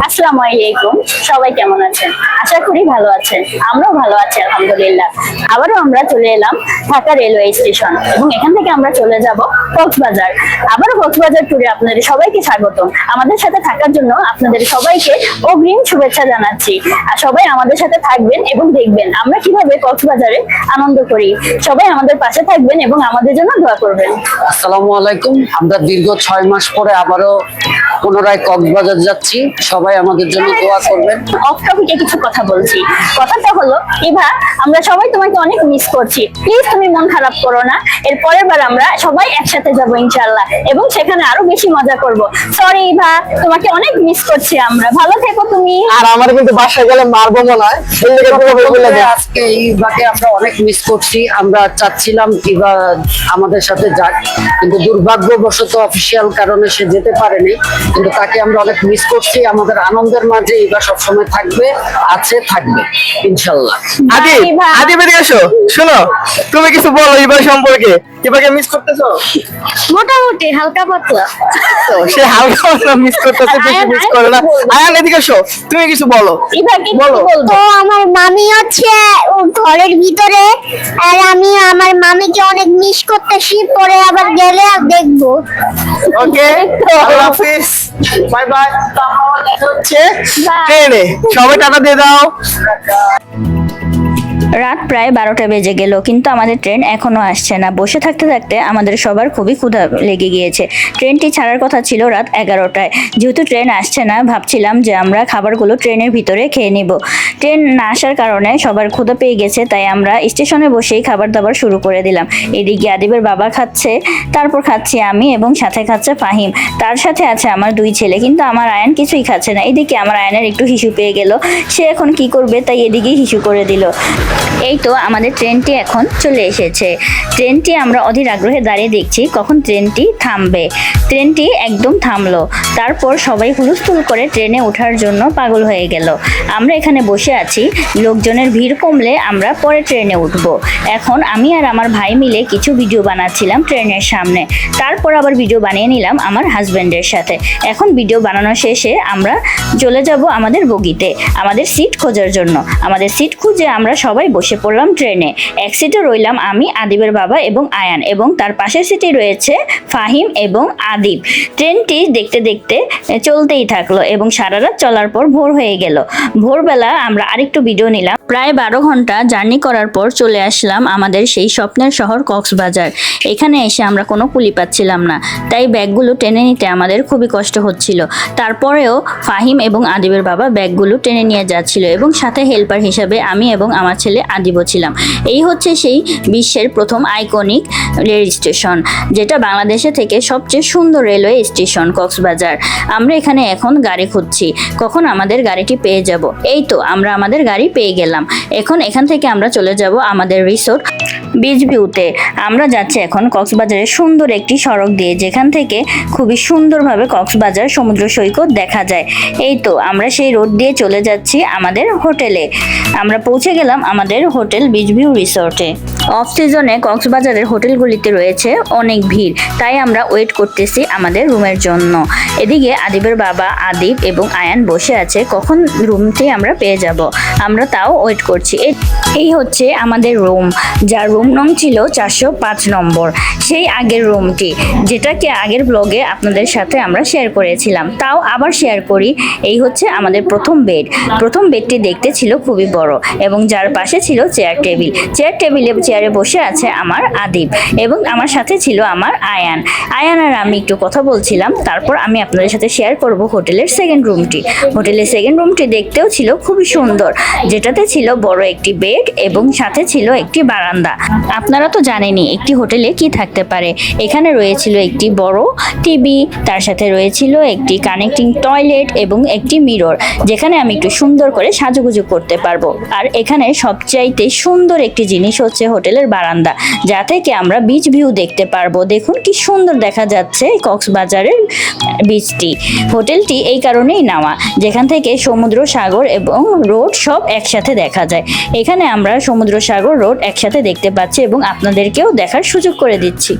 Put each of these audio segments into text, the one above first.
আসসালামু আলাইকুম। সবাই কেমন আছেন? আশা করি ভালো আছেন। আমরাও ভালো আছি আলহামদুলিল্লাহ। আবারও আমরা চলে এলাম ঢাকা রেলওয়ে স্টেশন এবং এখান থেকে আমরা চলে যাব কক্সবাজার। আবারও কক্সবাজার ট্যুরে আপনাদের সবাইকে স্বাগতম। আমাদের সাথে থাকার জন্য আপনাদের সবাইকে অগ্রিম শুভেচ্ছা জানাচ্ছি। আর সবাই আমাদের সাথে থাকবেন এবং দেখবেন আমরা কিভাবে কক্সবাজারে আনন্দ করি। সবাই আমাদের পাশে থাকবেন এবং আমাদের জন্য দোয়া করবেন। আসসালামু আলাইকুম। আমরা দীর্ঘ 6 মাস পরে আবারও পুনরায় কক্সবাজার যাচ্ছি। সবাই আমাদের জন্য দোয়া করবেন। অফ টপিকে কিছু কথা বলছি। কথাটা হলো, ইভা, আমরা সবাই তোমাকে অনেক মিস করছি। প্লিজ তুমি মন খারাপ করো না। এর পরের বার আমরা সবাই একসাথে যাব ইনশাআল্লাহ এবং সেখানে আরো বেশি মজা করব। সরি ইভা, তোমাকে অনেক মিস করছি আমরা। ভালো থেকো তুমি। আর আমার কিন্তু বাসায় গেলে মারবো মনে হয়। আজকে ইভাকে আমরা অনেক মিস করছি। আমরা চাচ্ছিলাম ইভা আমাদের সাথে যাক, কিন্তু দুর্ভাগ্যবশত অফিসিয়াল কারণে সে যেতে পারেনি। কিন্তু তাকে আমরা অনেক মিস করছি। আমাদের আনন্দের মাঝে ইভা সবসময় থাকবে, থাকবে ইনশাল্লাহ। আদি বেরিয়ে এসো। শোনো, তুমি কিছু বলো ইবা সম্পর্কে। ইবাকে মিস করতেছো? মোটামুটি হালকা পাতলা। সে হালকা পাতলা মিস করতেছে, বেশি মিস করে না। আয়ান এদিকে এসো, তুমি কিছু বলো। ইভাকে বলো। বলবো, আমার মামি হচ্ছে ঘরের ভিতরে, আর আমি আমার মামিকে অনেক মিস করতেছি। পরে আবার গেলে আর দেখবো। ওকে, আল্লাহ হাফেজ, বাই বাই। দেখা হচ্ছে ট্রেনে। সবাই টাটা দিয়ে দাও। রাত প্রায় 12টা বেজে গেল, কিন্তু আমাদের ট্রেন এখনো আসছে না। বসে থাকতে থাকতে আমাদের সবার খুবই ক্ষুধা লেগে গিয়েছে। ট্রেনটি ছাড়ার কথা ছিল রাত 11টায়। যেহেতু ট্রেন আসছে না, ভাবছিলাম যে আমরা খাবারগুলো ট্রেনের ভিতরে খেয়ে নিব। ট্রেন না আসার কারণে সবার ক্ষুধা পেয়ে গেছে, তাই আমরা স্টেশনে বসেই খাবার দাবার শুরু করে দিলাম। এদিকে আদিবের বাবা খাচ্ছে, তারপর খাচ্ছি আমি এবং সাথে খাচ্ছে ফাহিম। তার সাথে আছে আমার 2 ছেলে, কিন্তু আমার আয়ান কিছুই খাচ্ছে না। এদিকে আমার আয়ানের একটু হিসু পেয়ে গেল, সে এখন কি করবে তাই এদিকেই হিসু করে দিল। এই তো আমাদের ট্রেনটি এখন চলে এসেছে। ট্রেনটি আমরা অধীর আগ্রহে দাঁড়িয়ে দেখছি কখন ট্রেনটি থামবে। ট্রেনটি একদম থামলো। তারপর সবাই হুলস্থুল করে ট্রেনে ওঠার জন্য পাগল হয়ে গেল। আমরা এখানে বসে আছি, লোকজনের ভিড় কমলে আমরা পরে ট্রেনে উঠব। এখন আমি আর আমার ভাই মিলে কিছু ভিডিও বানাচ্ছিলাম ট্রেনের সামনে। তারপর আবার ভিডিও বানিয়ে নিলাম আমার হাজব্যান্ডের সাথে। এখন ভিডিও বানানো শেষে আমরা চলে যাব আমাদের বগিতে আমাদের সিট খোঁজার জন্য। আমাদের সিট খুঁজে আমরা সবাই বসে পড়লাম ট্রেনে। এক সিটে রইলাম আমি, আদিবের বাবা এবং আয়ান, এবং তার পাশের সিটে রয়েছে ফাহিম এবং আদিব। ট্রেনটি দেখতে দেখতে চলতেই থাকলো এবং সারা রাত চলার পর ভোর হয়ে গেল। ভোরবেলা আমরা আরেকটু ভিডিও নিলাম। প্রায় 12 ঘন্টা জার্নি করার পর চলে আসলাম আমাদের সেই স্বপ্নের শহর কক্সবাজার। এখানে এসে আমরা কোনো কুলি পাচ্ছিলাম না, তাই ব্যাগগুলো টেনে নিতে আমাদের খুবই কষ্ট হচ্ছিল। তারপরেও ফাহিম এবং আদিবের বাবা ব্যাগগুলো টেনে নিয়ে যাচ্ছিল এবং সাথে হেল্পার হিসাবে আমি এবং আমার ছেলে আদিবও ছিলাম। এই হচ্ছে সেই বিশ্বের প্রথম আইকনিক রেল স্টেশন, যেটা বাংলাদেশে থেকে সবচেয়ে সুন্দর রেলওয়ে স্টেশন কক্সবাজার। আমরা এখানে এখন গাড়ি খুঁজছি, কখন আমাদের গাড়িটি পেয়ে যাব। এই তো আমরা আমাদের গাড়ি পেয়ে গেলাম। এখন এখান থেকে আমরা চলে যাব আমাদের রিসোর্ট বিচ ভিউতে। আমরা যাচ্ছি এখন কক্সবাজারের সুন্দর একটি সড়ক দিয়ে, যেখান থেকে খুবই সুন্দরভাবে কক্সবাজার সমুদ্র সৈকত দেখা যায়। এই তো আমরা সেই রোড দিয়ে চলে যাচ্ছি আমাদের হোটেলে। আমরা পৌঁছে গেলাম আমাদের হোটেল বিচ ভিউ রিসোর্টে। অফ সিজনে কক্সবাজারের হোটেলগুলিতে রয়েছে অনেক ভিড়, তাই আমরা ওয়েট করতেছি আমাদের রুমের জন্য। এদিকে আদিবের বাবা আদিব এবং আয়ান বসে আছে কখন রুমটি আমরা পেয়ে যাব। আমরা তাও ওয়েট করছি। এই হচ্ছে আমাদের রুম, যার রুম নং ছিল 405 নম্বর। সেই আগের রুমটি, যেটাকে আগের ব্লগে আপনাদের সাথে আমরা শেয়ার করেছিলাম, তাও আবার শেয়ার করি। এই হচ্ছে আমাদের প্রথম বেড। প্রথম বেডটি দেখতে ছিল খুবই বড় এবং যার পাশে ছিল চেয়ার টেবিলে চেয়ারে বসে আছে আমার আদিব এবং আমার সাথে ছিল আমার আয়ান আর আমি একটু কথা বলছিলাম। তারপর আমি আপনাদের সাথে শেয়ার করব হোটেলের সেকেন্ড রুমটি। হোটেলের সেকেন্ড রুমটি দেখতেও ছিল খুবই সুন্দর, যেটাতে ছিল বড় একটি বেড এবং সাথে ছিল একটি বারান্দা। আপনারা তো জানেনই একটি হোটেলে কি থাকতে পারে। এখানে রয়েছিল একটি বড় টিভি, তার সাথে রয়েছিল একটি কানেক্টিং টয়লেট এবং একটি মিরর, যেখানে আমি একটু সুন্দর করে সাজুগুজু করতে পারবো। আর এখানে সবচাইতে সুন্দর একটি জিনিস হচ্ছে হোটেলের বারান্দা, যা থেকে আমরা বিচ ভিউ দেখতে পারবো। দেখুন কি সুন্দর দেখা যাচ্ছে কক্সবাজারের বিচটি। হোটেলটি এই কারণেই নেওয়া, যেখান থেকে সমুদ্র, সাগর এবং রোড সব একসাথে দেখা যায়। এখানে আমরা সমুদ্র, সাগর, রোড একসাথে দেখতে পাচ্ছি এবং আপনাদেরকেও দেখার সুযোগ করে দিচ্ছি।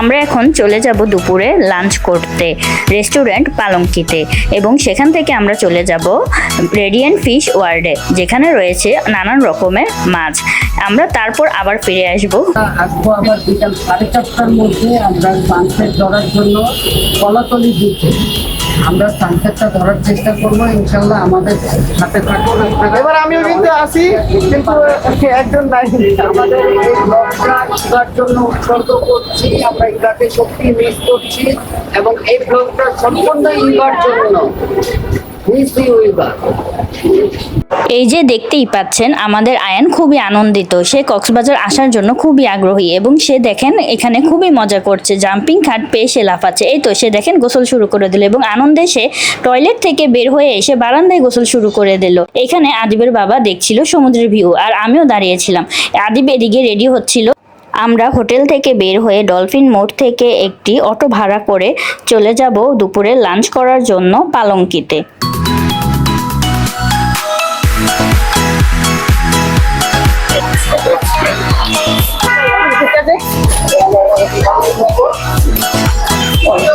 আমরা এখন চলে যাব দুপুরে লাঞ্চ করতে রেস্টুরেন্ট পালঙ্কিতে, এবং সেখান থেকে আমরা চলে যাব রেডিয়েন্ট ফিশ ওয়ার্ল্ডে, যেখানে রয়েছে নানান রকমের মাছ। আমরা তারপর আবার ফিরে আসব। আসবো আবার বিকাল 4:30টার মধ্যে। আমরা সানসেট ধরার জন্য কলাতলি দিচ্ছি। আমরা সানসেটটা ধরার চেষ্টা করবো, ইনশাল্লাহ আমাদের সাথে থাকুন। এবার আমিও কিন্তু আসি, কিন্তু একজন নাই। আমাদের এই ব্লগটা ইবার জন্য উৎসর্গ করছি। আমরা ইবাকে সত্যি মিস করছি, এবং এই ব্লগটা সম্পূর্ণ ইবার জন্য। মিস ইউ ইবা। এই যে দেখতেই পাচ্ছেন আমাদের আয়ান খুবই আনন্দিত, সে কক্সবাজার আসার জন্য খুবই আগ্রহী, এবং সে দেখেন এখানে খুবই মজা করছে, জাম্পিং খাট পেয়ে সে লাফাচ্ছে। এই তো সে দেখেন গোসল শুরু করে দিল, এবং আনন্দে সে টয়লেট থেকে বের হয়ে এসে বারান্দায় গোসল শুরু করে দিল। এখানে আদিবের বাবা দেখছিল সমুদ্রের ভিউ, আর আমিও দাঁড়িয়েছিলাম। আদিব এদিকে রেডি হচ্ছিল। আমরা হোটেল থেকে বের হয়ে ডলফিন মোড় থেকে একটি অটো ভাড়া করে চলে যাব দুপুরে লাঞ্চ করার জন্য পালঙ্কিতে।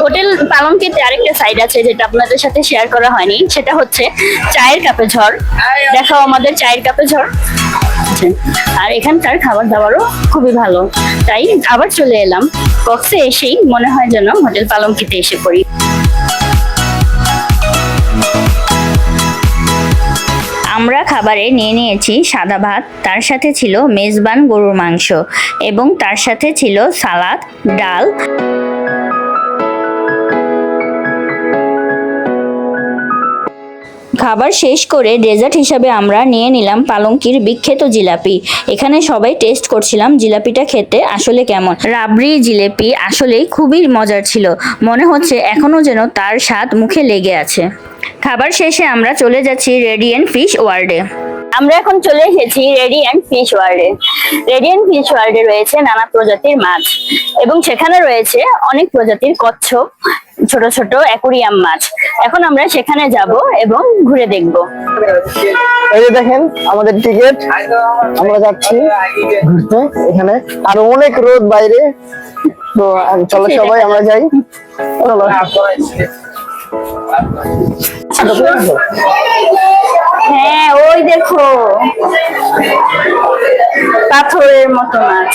হোটেল পালঙ্কিতে আরেকটা সাইড আছে যেটা আপনাদের সাথে শেয়ার করা হয়নি, সেটা হচ্ছে চায়ের কাপে ঝড়। দেখাও আমাদের চায়ের কাপে ঝড়। আর এখানকার খাবার দাবারও খুবই ভালো, তাই আবার চলে এলাম। কক্সে এসেই মনে হয় যেন হোটেল পালঙ্কিতে এসে পড়ি। আমরা খাবারে নিয়ে নিয়েছি সাদা ভাত, তার সাথে ছিল মেজবান গরুর মাংস, এবং তার সাথে ছিল সালাদ, ডাল। খাবার শেষ করে ডেজার্ট হিসাবে আমরা নিয়ে নিলাম পালঙ্কির বিখ্যাত জিলাপি। এখানে সবাই টেস্ট করছিলাম জিলাপিটা খেতে আসলে কেমন। রাবড়ি জিলাপি আসলেই খুবই মজার ছিল, মনে হচ্ছে এখনো যেন তার স্বাদ মুখে লেগে আছে। খাবার শেষে আমরা চলে যাচ্ছি রেডিয়েন্ট ফিশ ওয়ার্ল্ডে। আমরা এখন চলে এসেছি রেডিয়েন্ট ফিশ ওয়ার্ল্ডে। রেডিয়েন্ট ফিশ ওয়ার্ল্ডে রয়েছে নানা প্রজাতির মাছ, এবং সেখানে রয়েছে অনেক প্রজাতির কচ্ছপ, ছোট ছোট অ্যাকুরিয়াম মাছ। এখন আমরা সেখানে যাব এবং ঘুরে দেখব। এই যে দেখেন আমাদের টিকিট, আমরা যাচ্ছি ঘুরতে এখানে। আর অনেক রোদ বাইরে, তো চলো সবাই আমরা যাই। চলো। হ্যাঁ, ওই দেখো পাথরের মতো মাছ।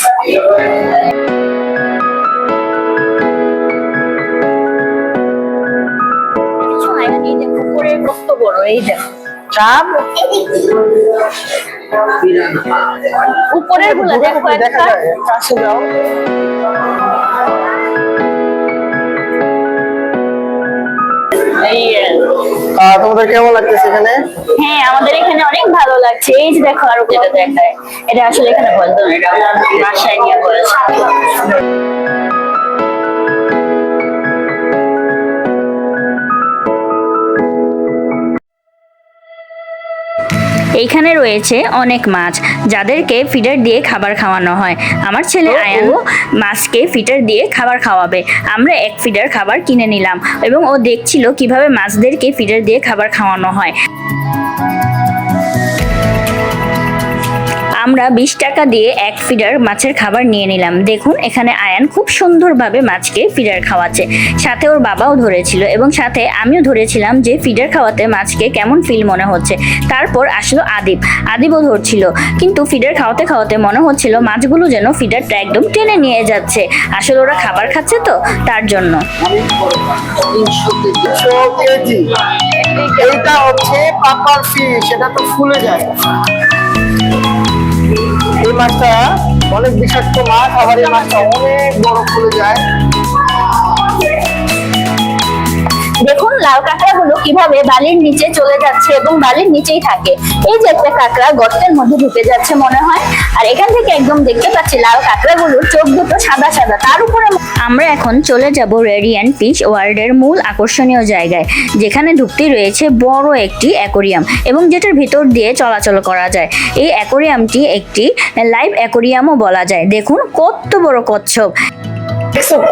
এই দেখো উপরের কত বড়, এই দেখো চাপ উপরের গুলো দেখো দেখা একটা। যায়, কাছে যাও। তোমাদের কেমন লাগতেছে এখানে? হ্যাঁ, আমাদের এখানে অনেক ভালো লাগছে। এই যে দেখো আরো যেটা দেখায়, এটা আসলে এখানে বলতো না, এটা বাসায় নিয়ে বলেছে। এইখানে রয়েছে অনেক মাছ যাদেরকে ফিডার দিয়ে খাবার খাওয়ানো হয়। আমার ছেলে আয়ান মাছকে ফিডার দিয়ে খাবার খাওয়াবে। আমরা এক ফিডার খাবার কিনে নিলাম, এবং ও দেখছিল কিভাবে মাছদেরকে ফিডার দিয়ে খাবার খাওয়ানো হয়। আমরা 20 টাকা দিয়ে এক ফিডার মাছের খাবার নিয়ে নিলাম। দেখুন এখানে আয়ান খুব সুন্দরভাবে মাছকে ফিডার খাওয়াচ্ছে, সাথে ওর বাবাও ধরেছিল, এবং সাথে আমিও ধরেছিলাম যে ফিডার খাওয়াতে মাছকে কেমন ফিল মনে হচ্ছে। তারপর আসলো আদিবও ধরছিল, কিন্তু ফিডার খাওয়াতে খাওয়াতে মনে হচ্ছিল মাছগুলো যেন ফিডারটা একদম টেনে নিয়ে যাচ্ছে। আসলে ওরা খাবার খাচ্ছে তো, তার জন্য। 300 কেজি। এইটা হচ্ছে পাপার ফিশ, এটা তো ফুলে যায়। এই মাছটা অনেক বিষাক্ত মাছ, আবার এই মাছটা অনেক বড় ফুলে যায়। দেখুন লাল কাঁকড়াগুলো কিভাবে বালির নিচে চলে যাচ্ছে এবং বালির নিচেই থাকে। এই যে একটা কাঁকড়া গর্তের মধ্যে ঢুকে যাচ্ছে মনে হয়, আর এখান থেকে একদম দেখতে পাচ্ছি লাল কাঁকড়াগুলোর চোখ দুটো সাদা সাদা, তার উপরে। আমরা এখন চলে যাব রেডিয়েন্ট ফিশ ওয়ার্ল্ডের মূল আকর্ষণীয় জায়গায়, যেখানে ঢুকতে রয়েছে বড় একটি অ্যাকোরিয়াম, এবং যেটার ভিতর দিয়ে চলাচল করা যায়। এই অ্যাকোরিয়ামটি একটি লাইভ অ্যাকোরিয়ামও বলা যায়। দেখুন কত বড় কচ্ছপ,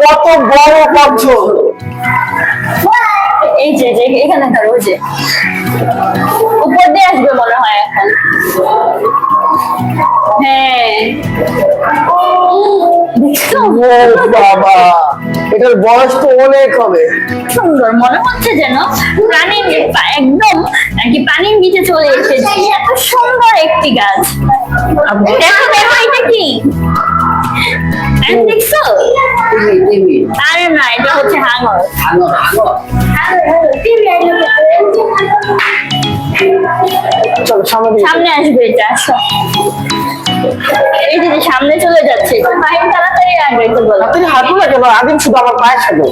কত বড় কচ্ছপ। এই যে এখানে ধরো, যে উপর দিয়ে আসবে মনে হয় এখন। হ্যাঁ, দেখছো? ও বাবা, এটার বয়স তো অনেক হবে। সুন্দর মনে হচ্ছে যেন প্রাণীর একদম আর কি পানির নিচে চলে এসেছে। এত সুন্দর একটি গাছ। দেখো দেখো এটা কি? দেখছো? আরে না, এটা হচ্ছে হাঙর। চলো সামনে দিকে। সামনে আসবে এটা, আসো। এই যে সামনে চলে যাচ্ছে, ফাহিম তাড়াতাড়ি আসবে তো বলো। তুমি হাঁটু না কেন, আদিম শুধু আমার পায়ের সাথে।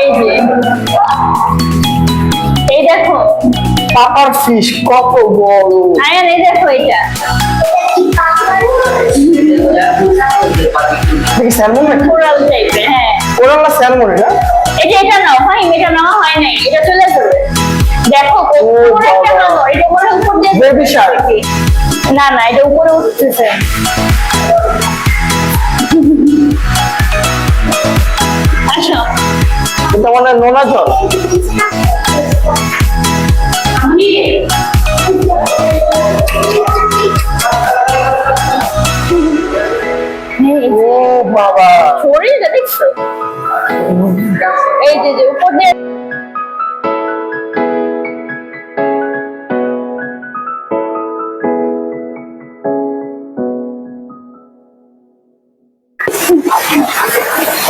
এই যে এই দেখো পাপার ফিশ কত বড়। আয়ান, এই দেখো এটা। দেখি স্যালমন নাকি? কোরাল টাইপের, হ্যাঁ। ওরাল না স্যালমন এটা? এই যে এটা নাও ফাহিম, এটা নেওয়া হয় নাই, এটা চলে যাবে। দেখো পুরো একটা বাবা। হাঙর, এটা মনে হয় উপর দিয়ে Baby shark। না না, এটা উপরে উঠতেছে। আসো। এটা মানে নোনা জল। ও বাবা, শরীরটা দেখছো? এই যে উপর দিয়ে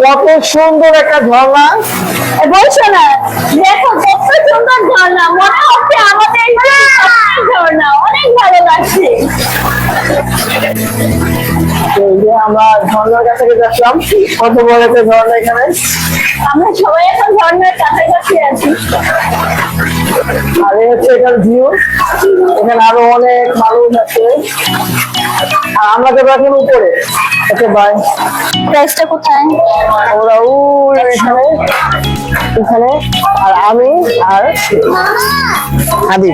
কত সুন্দর একটা ঝর্ণা। বলছো না, দেখো কত সুন্দর ঝর্ণা, মনে হচ্ছে আমাদের এখানে সবচেয়ে ঝর্ণা, অনেক ভালো লাগছে। তো এই যে আমরা ঝর্ণার কাছে আসলাম, কত বড় একটা ঝর্ণা এখানে। আমরা সবাই এখন ঝর্ণার কাছাকাছি আছি। আর এই হচ্ছে এটার ভিউ। এখানে আরো অনেক মানুষ আছে, আর আমরা যাবো এখন উপরে। Okay bye. প্রাইসটা কোথায়? ওরা ওই এখানে এখানে, আর আমি আর আদি।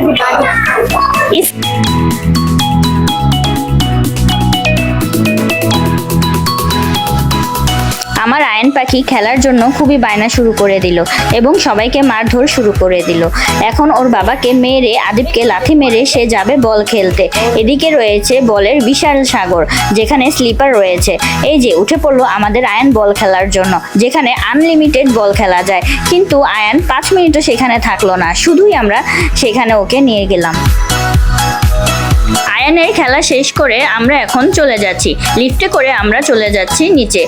আমার আয়ন পাখি খেলার জন্য খুবই বায়না শুরু করে দিল এবং সবাইকে মারধর শুরু করে দিল। এখন ওর বাবাকে মেরে, আদিবকে লাথি মেরে সে যাবে বল খেলতে। এদিকে রয়েছে বলের বিশাল সাগর, যেখানে স্লিপার রয়েছে। এই যে উঠে পড়লো আমাদের আয়ন বল খেলার জন্য, যেখানে আনলিমিটেড বল খেলা যায়। কিন্তু আয়ন 5 মিনিটও সেখানে থাকলো না, শুধুই আমরা সেখানে ওকে নিয়ে গেলাম। আয়ানের খেলা শেষ করে আমরা এখন চলে যাচ্ছি, লিফটে করে আমরা চলে যাচ্ছি নিচে।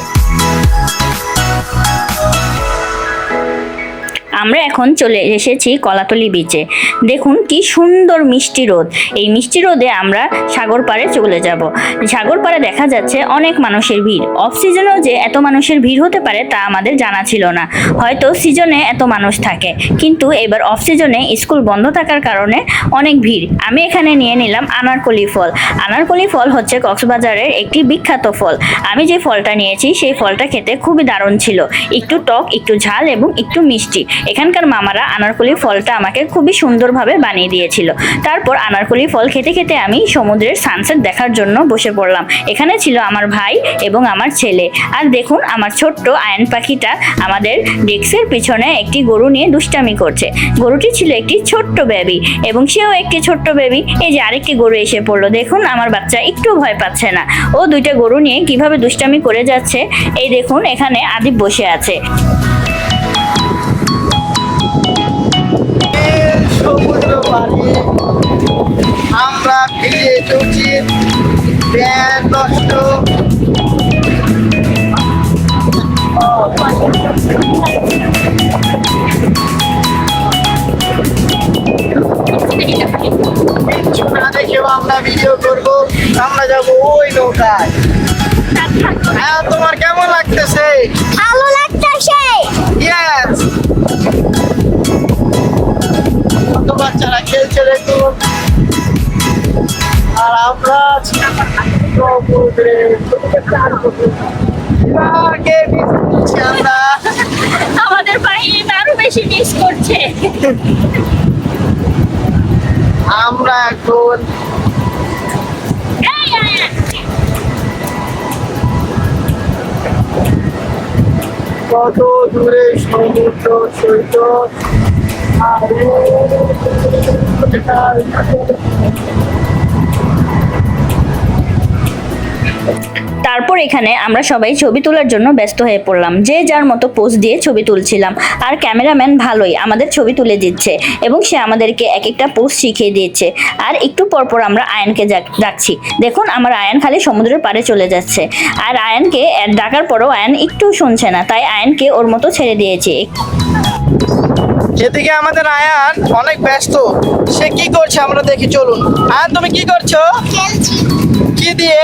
আমরা এখন চলে এসেছি কলাতলি বিচে। দেখুন কি সুন্দর মিষ্টি রোদ। এই মিষ্টি রোদে আমরা সাগর পাড়ে চলে যাব। সাগর পাড়ে দেখা যাচ্ছে অনেক মানুষের ভিড়। অফ সিজনেও যে এত মানুষের ভিড় হতে পারে তা আমাদের জানা ছিল না। হয়তো সিজনে এত মানুষ থাকে, কিন্তু এবার অফ সিজনে স্কুল বন্ধ থাকার কারণে অনেক ভিড়। আমি এখানে নিয়ে নিলাম আনারকলি ফল। আনারকলি ফল হচ্ছে কক্সবাজারের একটি বিখ্যাত ফল। আমি যে ফলটা নিয়েছি সেই ফলটা খেতে খুবই দারুণ ছিল, একটু টক, একটু ঝাল এবং একটু মিষ্টি। এখানকার মামারা আনারকলি ফলটা আমাকে খুবই সুন্দরভাবে বানিয়ে দিয়েছিল। তারপর আনারকলি ফল খেতে খেতে আমি সমুদ্রের সানসেট দেখার জন্য বসে পড়লাম। এখানে ছিল আমার ভাই এবং আমার ছেলে। আর দেখুন আমার ছোট্ট আয়ন পাখিটা আমাদের ডেস্কের পিছনে একটি গরু নিয়ে দুষ্টামি করছে। গরুটি ছিল একটি ছোট্ট বেবি এবং সেও একটি ছোট্ট বেবি। এই যে আরেকটি গরু এসে পড়লো। দেখুন আমার বাচ্চা একটু ভয় পাচ্ছে না, ও দুইটা গরু নিয়ে কিভাবে দুষ্টামি করে যাচ্ছে। এই দেখুন এখানে আদিব বসে আছে। সমুদ্র পাড়ে আমরা ফিরে এসেছি, ব্যাগ নষ্ট। দেখেও আমরা ভিডিও করবো, আমরা যাবো ওই নৌকায়। হ্যাঁ, তোমার কেমন লাগতেছে? ভালো লাগতেছে। Yes! কত বাচ্চারা খেলছে দেখুন, আর আমরা আমরা আমাদের বাহিনী আরো বেশি মিস করছে। আমরা এখন এই আয়ান, কত দূরে সমুদ্র সৈকত। তারপর এখানে আমরা সবাই ছবি তোলার জন্য ব্যস্ত হয়ে পড়লাম, যে যার মতো পোজ দিয়ে ছবি তুলছিলাম। আর ক্যামেরাম্যান ভালোই আমাদের ছবি তুলে দিচ্ছে এবং সে আমাদেরকে এক একটা পোজ শিখিয়ে দিচ্ছে। আর একটু পর পর আমরা আয়ানকে ডাকছি, দেখুন আমার আয়ান খালি সমুদ্রের পাড়ে চলে যাচ্ছে। আর আয়ানকে ডাকার পরও আয়ান একটু শুনছে না, তাই আয়ানকে ওর মতো ছেড়ে দিয়েছি। এদিকে আমাদের আয়ান অনেক ব্যস্ত, সে কি করছে আমরা দেখি, চলুন। আয়ান তুমি কি করছো? কি দিয়ে?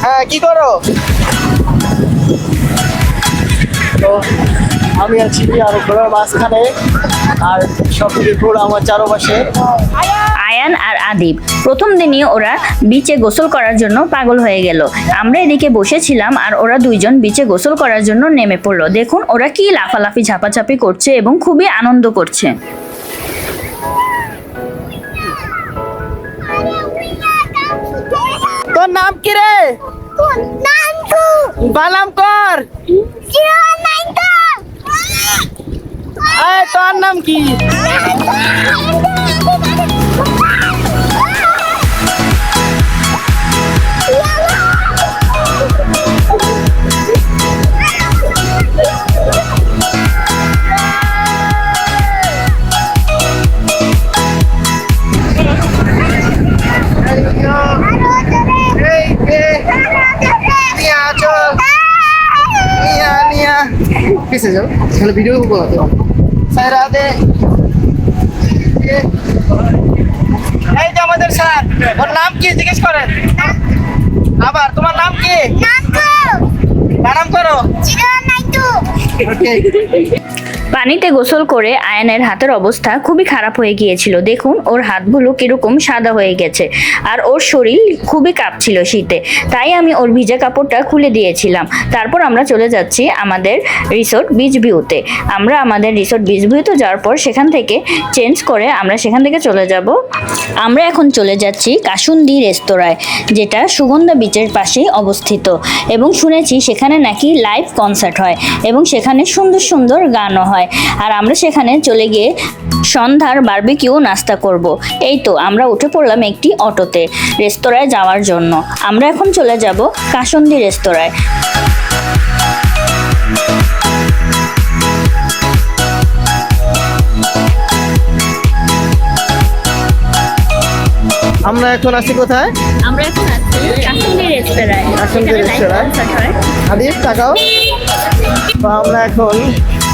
হ্যাঁ, কি করো? তো আমি আছি আর ঘোড়ার মাঝখানে, আর সবদিকে ঘোড়া আমার চারপাশে। আয়ান আর আদিব প্রথম দিনই ওরা বিচে গোসল করার জন্য পাগল হয়ে গেল। আমরা এদিকে বসেছিলাম আর ওরা দুইজন বিচে গোসল করার জন্য নেমে পড়লো। দেখুন ওরা কি লাফালাফি ঝাপাঝাপি করছে এবং খুবই আনন্দ করছে। তোর নাম কি রে? বালাম কর। তোর নাম কি? কিসে যাও? তাহলে ভিডিও বানাতে হবে। স্যার আদে এই যে আমাদের স্যার, ওর নাম কি জিজ্ঞেস করেন? আবার তোমার নাম কি? নাম করো। পানিতে গোসল করে আয়ানের হাতের অবস্থা খুবই খারাপ হয়ে গিয়েছিল। দেখুন ওর হাতগুলো কিরকম সাদা হয়ে গেছে আর ওর শরীর খুবই কাঁপছিল শীতে, তাই আমি ওর ভিজা কাপড়টা খুলে দিয়েছিলাম। তারপর আমরা চলে যাচ্ছি আমাদের রিসোর্ট বিচ ভিউতে। আমরা আমাদের রিসোর্ট বিচ ভিউতে যাওয়ার পর সেখান থেকে চেঞ্জ করে আমরা সেখান থেকে চলে যাব। আমরা এখন চলে যাচ্ছি কাসুন্দি রেস্তোরাঁয়, যেটা সুগন্ধা বিচের পাশেই অবস্থিত, এবং শুনেছি সেখানে নাকি লাইভ কনসার্ট হয় এবং সেখানে সুন্দর সুন্দর গানও হয়। আর আমরা সেখানে চলে গিয়ে সন্ধ্যার বারবিকিউ নাস্তা করব। এই তো আমরা উঠে পড়লাম একটি অটোতে রেস্তোরাঁয় যাওয়ার জন্য। আমরা এখন চলে যাব কাসুন্দি রেস্তোরাঁয়। আমরা এখন আছি কোথায়? আমরা এখন আছি কাসুন্দি রেস্তোরাঁয়। কাসুন্দি রেস্তোরাঁয়। আদিব তাকাও। তো আমরা এখন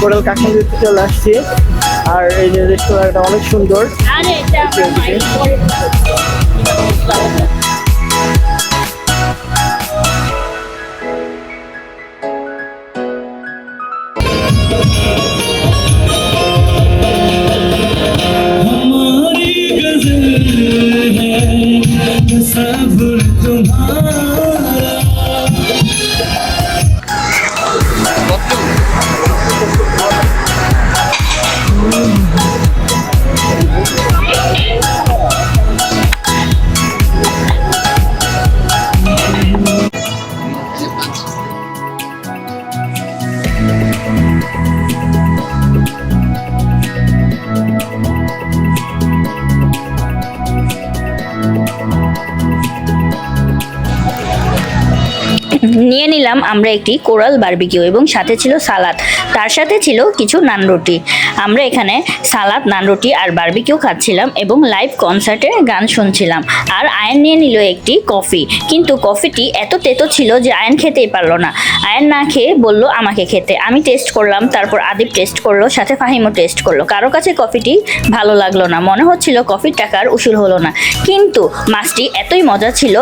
টোটাল কাশ্মীর চলে আসছি, আর এই যে রেস্তোরাঁটা অনেক সুন্দর। আরে এটা নিয়ে নিলাম আমরা একটি কোরাল বারবিকিউ এবং সাথে ছিল সালাদ, তার সাথে ছিল কিছু নান রুটি। আমরা এখানে সালাদ, নান রুটি আর বারবিকিউ খাচ্ছিলাম এবং লাইভ কনসার্টে গান শুনছিলাম। আর আয়ান নিয়ে নিল একটি কফি, কিন্তু কফিটি এত তেতো ছিল যে আয়ান খেতেই পারলো না। আয়ান না খেয়ে বলল আমাকে খেতে। আমি টেস্ট করলাম, তারপর আদিব টেস্ট করলো, সাথে ফাহিমও টেস্ট করলো। কারো কাছে কফিটি ভালো লাগলো না, মনে হচ্ছিল কফির টাকার উসুল হলো না, কিন্তু মাছটি এতই মজা ছিল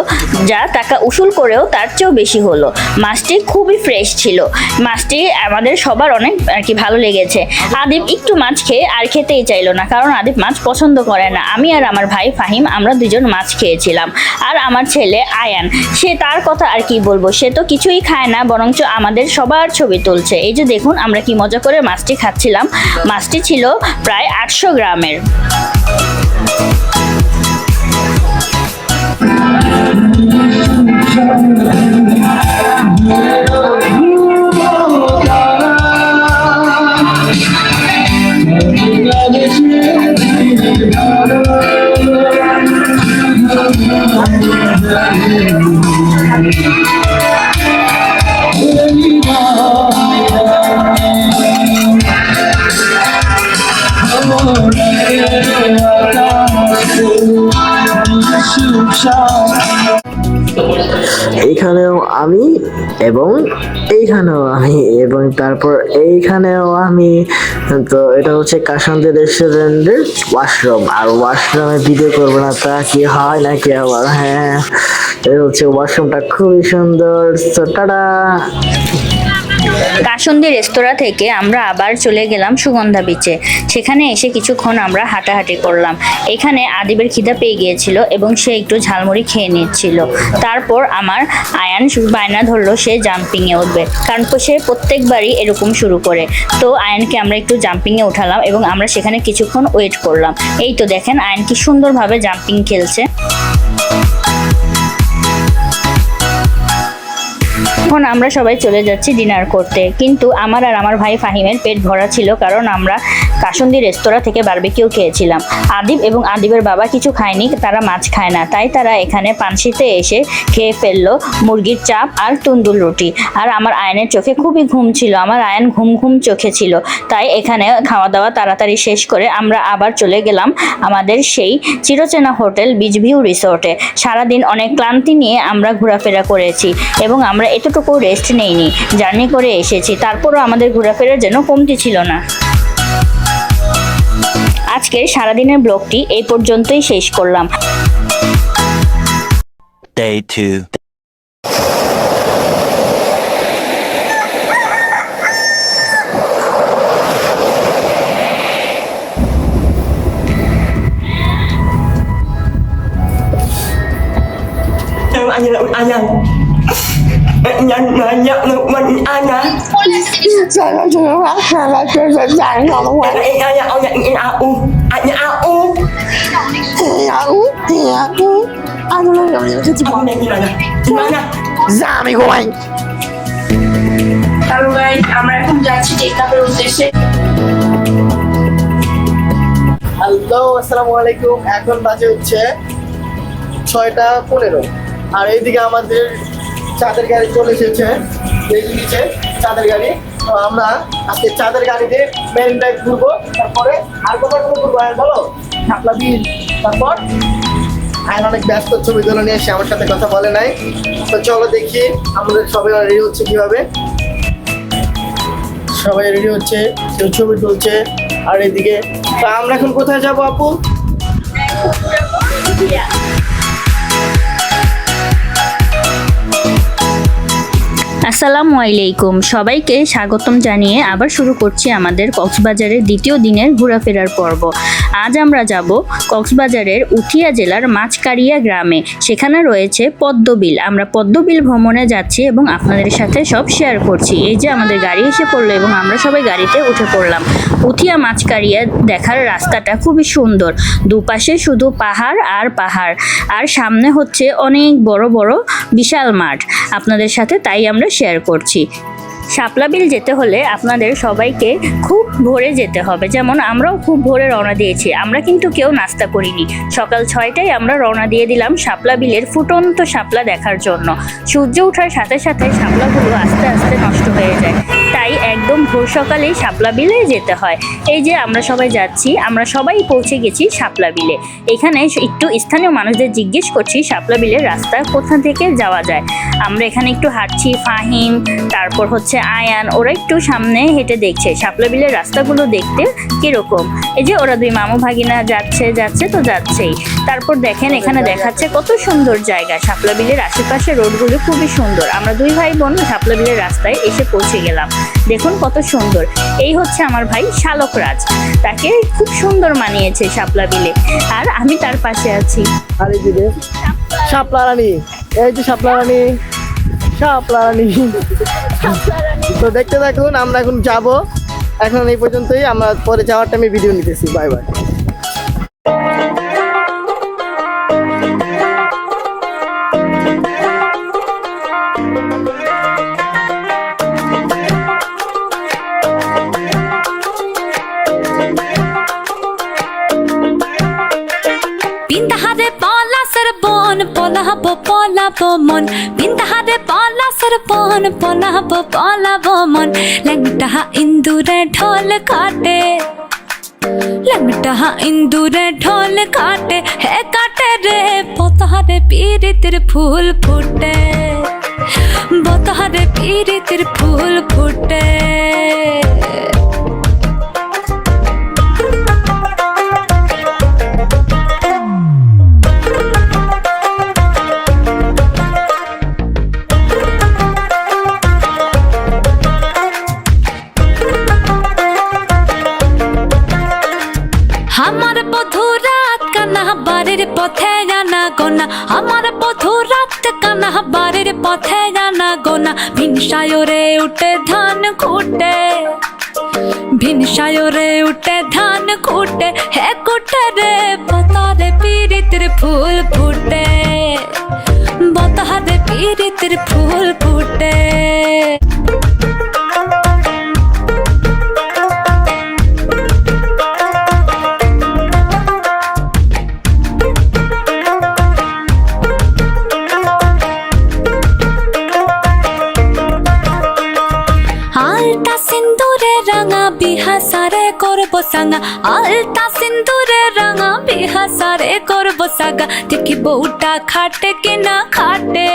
যা টাকা উসুল করেও তার চেয়েও বেশি হলো। মাছটি খুবই ফ্রেশ ছিল, মাছটি আমাদের সবার অনেক আর কি ভালো লেগেছে। আদিব একটু মাছ খেয়ে আর খেতেই চাইলো না, কারণ আদিব মাছ পছন্দ করে না। আমি আর আমার ভাই ফাহিম আমরা দুজন মাছ খেয়েছিলাম। আর আমার ছেলে আয়ান, সে তার কথা আর কি বলবো, সে তো কিছুই খায় না, বরঞ্চ আমাদের সবার ছবি তুলছে। এই যে দেখুন আমরা কি মজা করে মাছটি খাচ্ছিলাম। মাছটি ছিল প্রায় 800 গ্রামের। এইখানেও আমি এবং এইখানেও আমি এবং তারপর এইখানেও আমি। তো এটা হচ্ছে কাশান্তি রেস্টুরেন্টের ওয়াশরুম, আর ওয়াশরুমে ভিডিও করবো না তা কি হয় নাকি আবার? হ্যাঁ, এটা হচ্ছে ওয়াশরুমটা, খুবই সুন্দর। তো টাটা। কাসুন্দি রেস্তোরাঁ থেকে আমরা আবার চলে গেলাম সুগন্ধা বিচে। সেখানে এসে কিছুক্ষণ আমরা হাঁটাহাঁটি করলাম। এখানে আদিবের খিদা পেয়ে গিয়েছিল এবং সে একটু ঝালমুড়ি খেয়ে নিচ্ছিল। তারপর আমার আয়ান বায়না ধরলো সে জাম্পিংয়ে উঠবে, কারণ সে প্রত্যেকবারই এরকম শুরু করে। তো আয়ানকে আমরা একটু জাম্পিংয়ে উঠালাম এবং আমরা সেখানে কিছুক্ষণ ওয়েট করলাম। এই তো দেখেন আয়ান কি সুন্দরভাবে জাম্পিং খেলছে। এখন আমরা সবাই চলে যাচ্ছি ডিনার করতে, কিন্তু আমার আর আমার ভাই ফাহিমের পেট ভরা ছিল, কারণ আমরা কাসুন্দি রেস্তোরাঁ থেকে বারবিকিউ খেয়েছিলাম। আদিব এবং আদিবের বাবা কিছু খায়নি, তারা মাছ খায় না, তাই তারা এখানে পানশিতে এসে খেয়ে ফেললো মুরগির চাপ আর তন্দুর রুটি। আর আমার আয়নের চোখে খুবই ঘুম ছিল, আমার আয়ন ঘুম ঘুম চোখে ছিল, তাই এখানে খাওয়া দাওয়া তাড়াতাড়ি শেষ করে আমরা আবার চলে গেলাম আমাদের সেই চিরচেনা হোটেল বিচ ভিউ রিসোর্টে। সারাদিন অনেক ক্লান্তি নিয়ে আমরা ঘোরাফেরা করেছি এবং আমরা এতটুকু রেস্ট নেইনি, জার্নি করে এসেছি, তারপরও আমাদের ঘোরাফেরার যেন কমতি ছিল না। আজকের সারাদিনের ব্লগটি এই পর্যন্তই শেষ করলাম। Day 2. হ্যালো গাইস, আমরা এখন যাচ্ছি টেকনাফের উদ্দেশ্যে। হ্যালো, আসসালামু আলাইকুম। এখন বাজে হচ্ছে 6:15, আর এইদিকে আমাদের চাঁদের গাড়ি চলে এসেছে। এই নিচে চাঁদের গাড়ি। তো আমরা আজকে চাঁদের গাড়িতে মেরিন ড্রাইভ ঘুরবো, তারপরে আর কোথাও ঘুরবো বলো, শাপলা বিল। তারপর আয়ন অনেক ব্যস্ত, ছবি তোলা নিয়ে এসে আমার সাথে কথা বলে নাই। তো চলো দেখি আমাদের সবাই রেডি হচ্ছে কিভাবে। সবাই রেডি হচ্ছে, কেউ ছবি তুলছে। আর এদিকে তো আমরা এখন কোথায় যাবো আপু? আসসালামু আলাইকুম, সবাইকে স্বাগতম জানিয়ে আবার শুরু করছি আমাদের কক্সবাজারের দ্বিতীয় দিনের ঘোরাফেরার পর্ব। আজ আমরা যাব কক্সবাজারের উখিয়া জেলার মাছকারিয়া গ্রামে। সেখানে রয়েছে পদ্মবিল। আমরা পদ্মবিল ভ্রমণে যাচ্ছি এবং আপনাদের সাথে সব শেয়ার করছি। এই যে আমাদের গাড়ি এসে পড়লো এবং আমরা সবাই গাড়িতে উঠে পড়লাম। উখিয়া মাছকারিয়া দেখার রাস্তাটা খুবই সুন্দর, দুপাশে শুধু পাহাড় আর পাহাড়, আর সামনে হচ্ছে অনেক বড় বড় বিশাল মাঠ। আপনাদের সাথে তাই আমরা শেয়ার করছি। শাপলা বিল যেতে হলে আপনাদের সবাইকে খুব ভোরে যেতে হবে, যেমন আমরাও খুব ভোরে রওনা দিয়েছি। আমরা কিন্তু কেউ নাস্তা করিনি, সকাল 6টায় আমরা রওনা দিয়ে দিলাম শাপলা বিলের ফুটন্ত শাপলা দেখার জন্য। সূর্য ওঠার সাথে সাথে শাপলাগুলো আস্তে আস্তে নষ্ট হয়ে যায়, তাই একদম ভোর সকালেই শাপলা বিলে যেতে হয়। এই যে আমরা সবাই যাচ্ছি, আমরা সবাই পৌঁছে গেছি শাপলা বিলে। এখানে একটু স্থানীয় মানুষদের জিজ্ঞেস করছি শাপলা বিলের রাস্তা কোথা থেকে যাওয়া যায়। আমরা এখানে একটু হাঁটছি, ফাহিম তারপর হচ্ছে আয়ান, ওরা একটু সামনে হেঁটে দেখছে শাপলা বিলের রাস্তাগুলো দেখতে কিরকম। এই যে ওরা দুই মামু ভাগিনা যাচ্ছে তো যাচ্ছেই। তারপর দেখেন এখানে দেখাচ্ছে কত সুন্দর জায়গা, শাপলা বিলের আশেপাশে রোডগুলো খুবই সুন্দর। আমরা দুই ভাই বোন শাপলা বিলের রাস্তায় এসে পৌঁছে গেলাম, দেখুন কত সুন্দর। এই হচ্ছে আমার ভাই শালক রাজ, তাকে খুব সুন্দর মানিয়েছে শাপলা বিলে, আর আমি তার পাশে আছি। আর এইদিকে শাপলা রানী, এই যে শাপলা রানী, শাপলা রানী। তো দেখতে থাকুন, আমরা এখন যাব। এখন এই পর্যন্তই, আমরা পরে যাওয়ার টাইমে ভিডিও নিতেছি। Bye bye. পলাবো পলাবো মন বিন্দাহারে পলাসের পন পলাবো পলাবো মন ল্যাংটা ইন্দুরে ঢোল কাটে ল্যাংটা ইন্দুরে ঢোল কাটে হে কাটে রে পতাহারে পীরিতের ফুল ফুটে বতাহারে পীরিতের ফুল ফুটে আমার বধু রাত কানা বাড়ির পথে জানা গোনা আমার বধু রাত কানা বাড়ির পথে জানা গোনা ভিনসায়রে উঠে ধান খুঁটে ভিনসায়রে উঠে ধান খুঁটে হে কুটে রে বতারে পীরিতের ফুল ফুটে বতারে পীরিতের ফুল ফুটে আলতা সিন্দুরে রাঙা বিহাসারে করবো সাঙ্গা আলতা সিন্দুরে রাঙা বিহাসারে করবো সাঙ্গা দেখি বউটা খাটে কিনা খাটে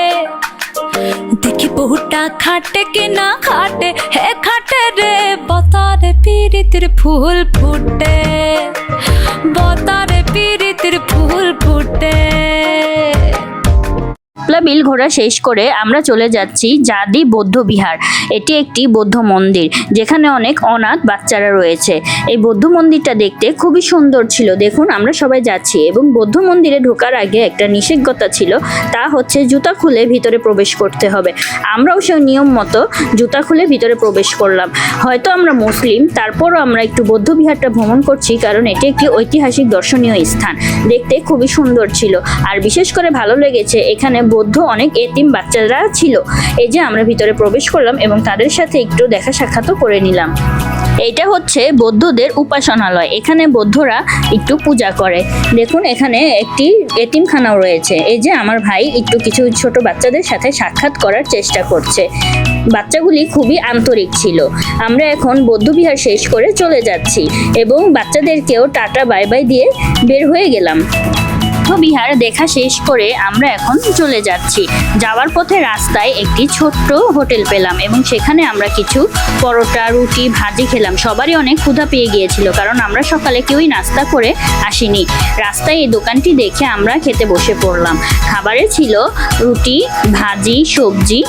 দেখি বউটা খাটে কিনা খাটে হে খাটে রে বতারে পীরিতের ফুল ফুটে বতারে পীরিতের ফুল ফুটে বিল ঘোরা শেষ করে আমরা চলে যাচ্ছি জাদি বৌদ্ধ বিহার। এটি একটি বৌদ্ধ মন্দির যেখানে অনেক অনাথ বাচ্চারা রয়েছে। এই বৌদ্ধ মন্দিরটা দেখতে খুবই সুন্দর ছিল। দেখুন আমরা সবাই যাচ্ছি এবং বৌদ্ধ মন্দিরে ঢোকার আগে একটা নিষেধতা ছিল, তা হচ্ছে জুতা খুলে ভিতরে প্রবেশ করতে হবে। আমরাও সেই নিয়ম মতো জুতা খুলে ভিতরে প্রবেশ করলাম। হয়তো আমরা মুসলিম, তারপরও আমরা একটু বৌদ্ধ বিহারটা ভ্রমণ করছি কারণ এটি একটি ঐতিহাসিক দর্শনীয় স্থান। দেখতে খুবই সুন্দর ছিল আর বিশেষ করে ভালো লেগেছে এখানে বৌদ্ধ অনেক এতিম বাচ্চারা ছিল। এই যে আমরা ভিতরে প্রবেশ করলাম এবং তাদের সাথে একটু দেখা সাক্ষাৎও করে নিলাম। এইটা হচ্ছে বৌদ্ধদের উপাসনালয়, এখানে বৌদ্ধরা একটু পূজা করে। দেখুন এখানে একটি এতিমখানাও রয়েছে। এই যে আমার ভাই একটু কিছু ছোট বাচ্চাদের সাথে সাক্ষাৎ করার চেষ্টা করছে। বাচ্চাগুলি খুবই আন্তরিক ছিল। আমরা এখন বৌদ্ধবিহার শেষ করে চলে যাচ্ছি এবং বাচ্চাদেরকেও টাটা বাই বাই দিয়ে বের হয়ে গেলাম। বিহার দেখা শেষ করে আমরা এখন চলে যাচ্ছি। যাওয়ার পথে রাস্তায় একটি ছোট্ট হোটেল পেলাম এবং সেখানে আমরা কিছু পরোটা, রুটি, ভাজি খেলাম। সবারই অনেক ক্ষুধা পেয়ে গিয়েছিল কারণ আমরা সকালে কেউই নাস্তা করে আসিনি। রাস্তায় এই দোকানটি দেখে আমরা খেতে বসে পড়লাম। খাবারে ছিল রুটি, ভাজি, সবজি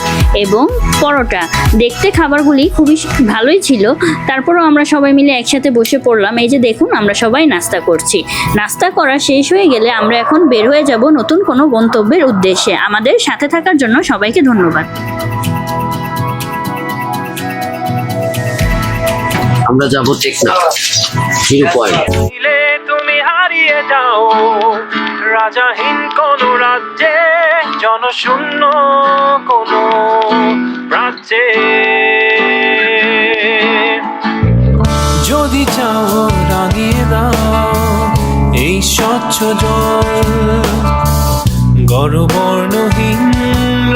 এবং পরোটা। দেখতে খাবারগুলি খুবই ভালোই ছিল। তারপরও আমরা সবাই মিলে একসাথে বসে পড়লাম। এই যে দেখুন আমরা সবাই নাস্তা করছি। নাস্তা করা শেষ হয়ে গেলে আমরা এখন বের হয়ে যাব নতুন কোনো গন্তব্যের উদ্দেশ্যে। আমাদের সাথে থাকার জন্য সবাইকে ধন্যবাদ। আমরা যাব টেকনাফ জিরো পয়েন্ট। তুমি হারিয়ে যাও রাজাহীন কোন রাজ্যে, জনশূন্য কোন রাজ্যে। যদি চাও রাঙিয়ে দাও এই স্বচ্ছ জল, গর্বর্ণহীন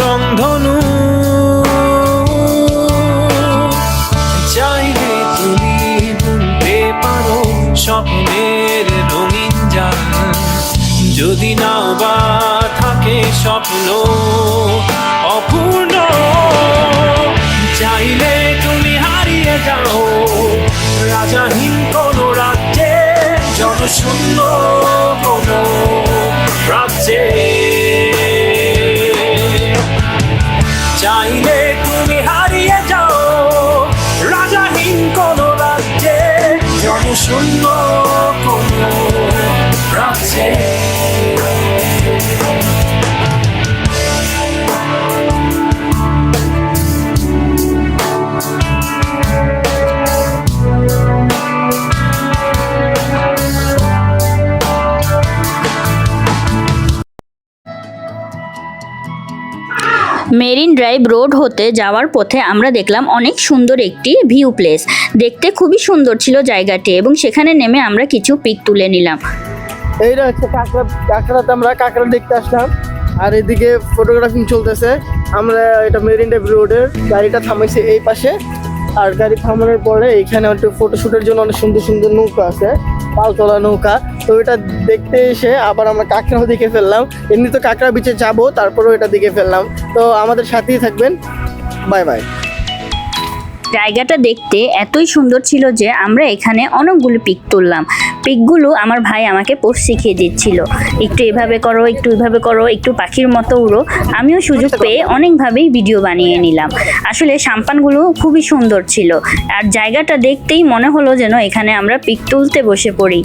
রংধনু। চাইলে তুমি বুনতে পারো স্বপ্নের রঙিন জাল, যদি না বা থাকে স্বপ্ন অপূর্ণ। চাইলে তুমি হারিয়ে যাও রাজাহীন কোন রাজ্যে, জনশূন্য কোন রাজ্যে। চাইলে তুমি হারিয়ে যাও রাজাহীন কোন রাজ্যে, জনশূন্য কোন রাজ্যে। মেরিন ড্রাইভ রোড হতে যাওয়ার পথে আমরা দেখলাম অনেক সুন্দর একটি ভিউ প্লেস। দেখতে খুবই সুন্দর ছিল জায়গাটি এবং সেখানে নেমে আমরা কিছু পিক তুলে নিলাম। এইটা হচ্ছে কাঁকড়াতে আমরা কাঁকড়া দেখতে আসলাম। আর এদিকে ফটোগ্রাফিং চলতেছে। আমরা এটা মেরিন ড্রাইভ রোডের, গাড়িটা থামাইছে এই পাশে। আর গাড়ি থামানোর পরে এখানে একটু ফটোশুটের জন্য অনেক সুন্দর সুন্দর নৌকা আছে, পালতোলা নৌকা। তো এটা দেখতে এসে আবার আমরা কাঁকড়াও দেখে ফেললাম। এমনি তো কাঁকড়া বিচে যাবো, তারপরেও এটা দেখে ফেললাম। তো আমাদের সাথেই থাকবেন, বাই বাই। জায়গাটা দেখতে এতই সুন্দর ছিল যে আমরা এখানে অনেকগুলো পিক তুললাম। পিকগুলো আমার ভাই আমাকে পোস্ট শিখিয়ে দিচ্ছিল, একটু এভাবে করো, একটু এভাবে করো, একটু পাখির মতো উড়ো। আমিও সুযোগ পেয়ে অনেকভাবেই ভিডিও বানিয়ে নিলাম। আসলে সাম্পানগুলো খুবই সুন্দর ছিল, আর জায়গাটা দেখতেই মনে হলো যেন এখানে আমরা পিক তুলতে বসে পড়ি।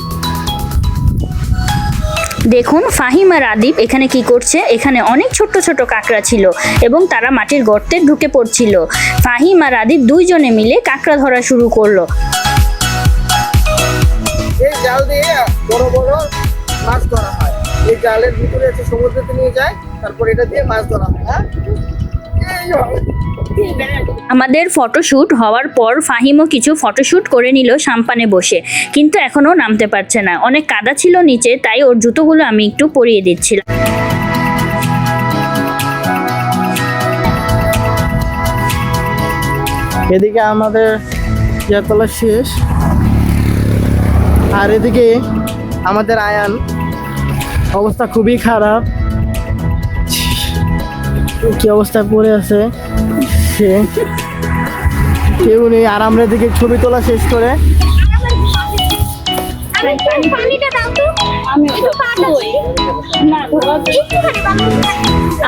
দেখুন ফাহিম আর আদিব এখানে কি করছে। এখানে অনেক ছোট ছোট কাঁকড়া ছিল এবং তারা মাটির গর্তে ঢুকে পড়ছিল। ফাহিম আর আদিব দুইজনে মিলে কাঁকড়া ধরা শুরু করলো। এই জাল দিয়ে বড় বড় মাছ ধরা হয়। এই জালের ভিতরে এসে সমুদ্রতে নিয়ে যায়, তারপর এটা দিয়ে মাছ ধরা হয়। হ্যাঁ, আমাদের ফটোশ্যুট হওয়ার পর ফাহিমও কিছু ফটোশ্যুট করে নিল সাম্পানে বসে, কিন্তু এখনো নামতে পারছে না। অনেক কাদা ছিল নিচে, তাই ওর জুতোগুলো আমি একটু পরিয়ে দিচ্ছিলাম। এদিকে আমাদের ইয়াতলা শেষ, আর এদিকে আমাদের আয়ান অবস্থা খুবই খারাপ। কি অবস্থায় পড়ে আছে সে, কেউ নেই। আর আমরা এদিকে ছবি তোলা শেষ করে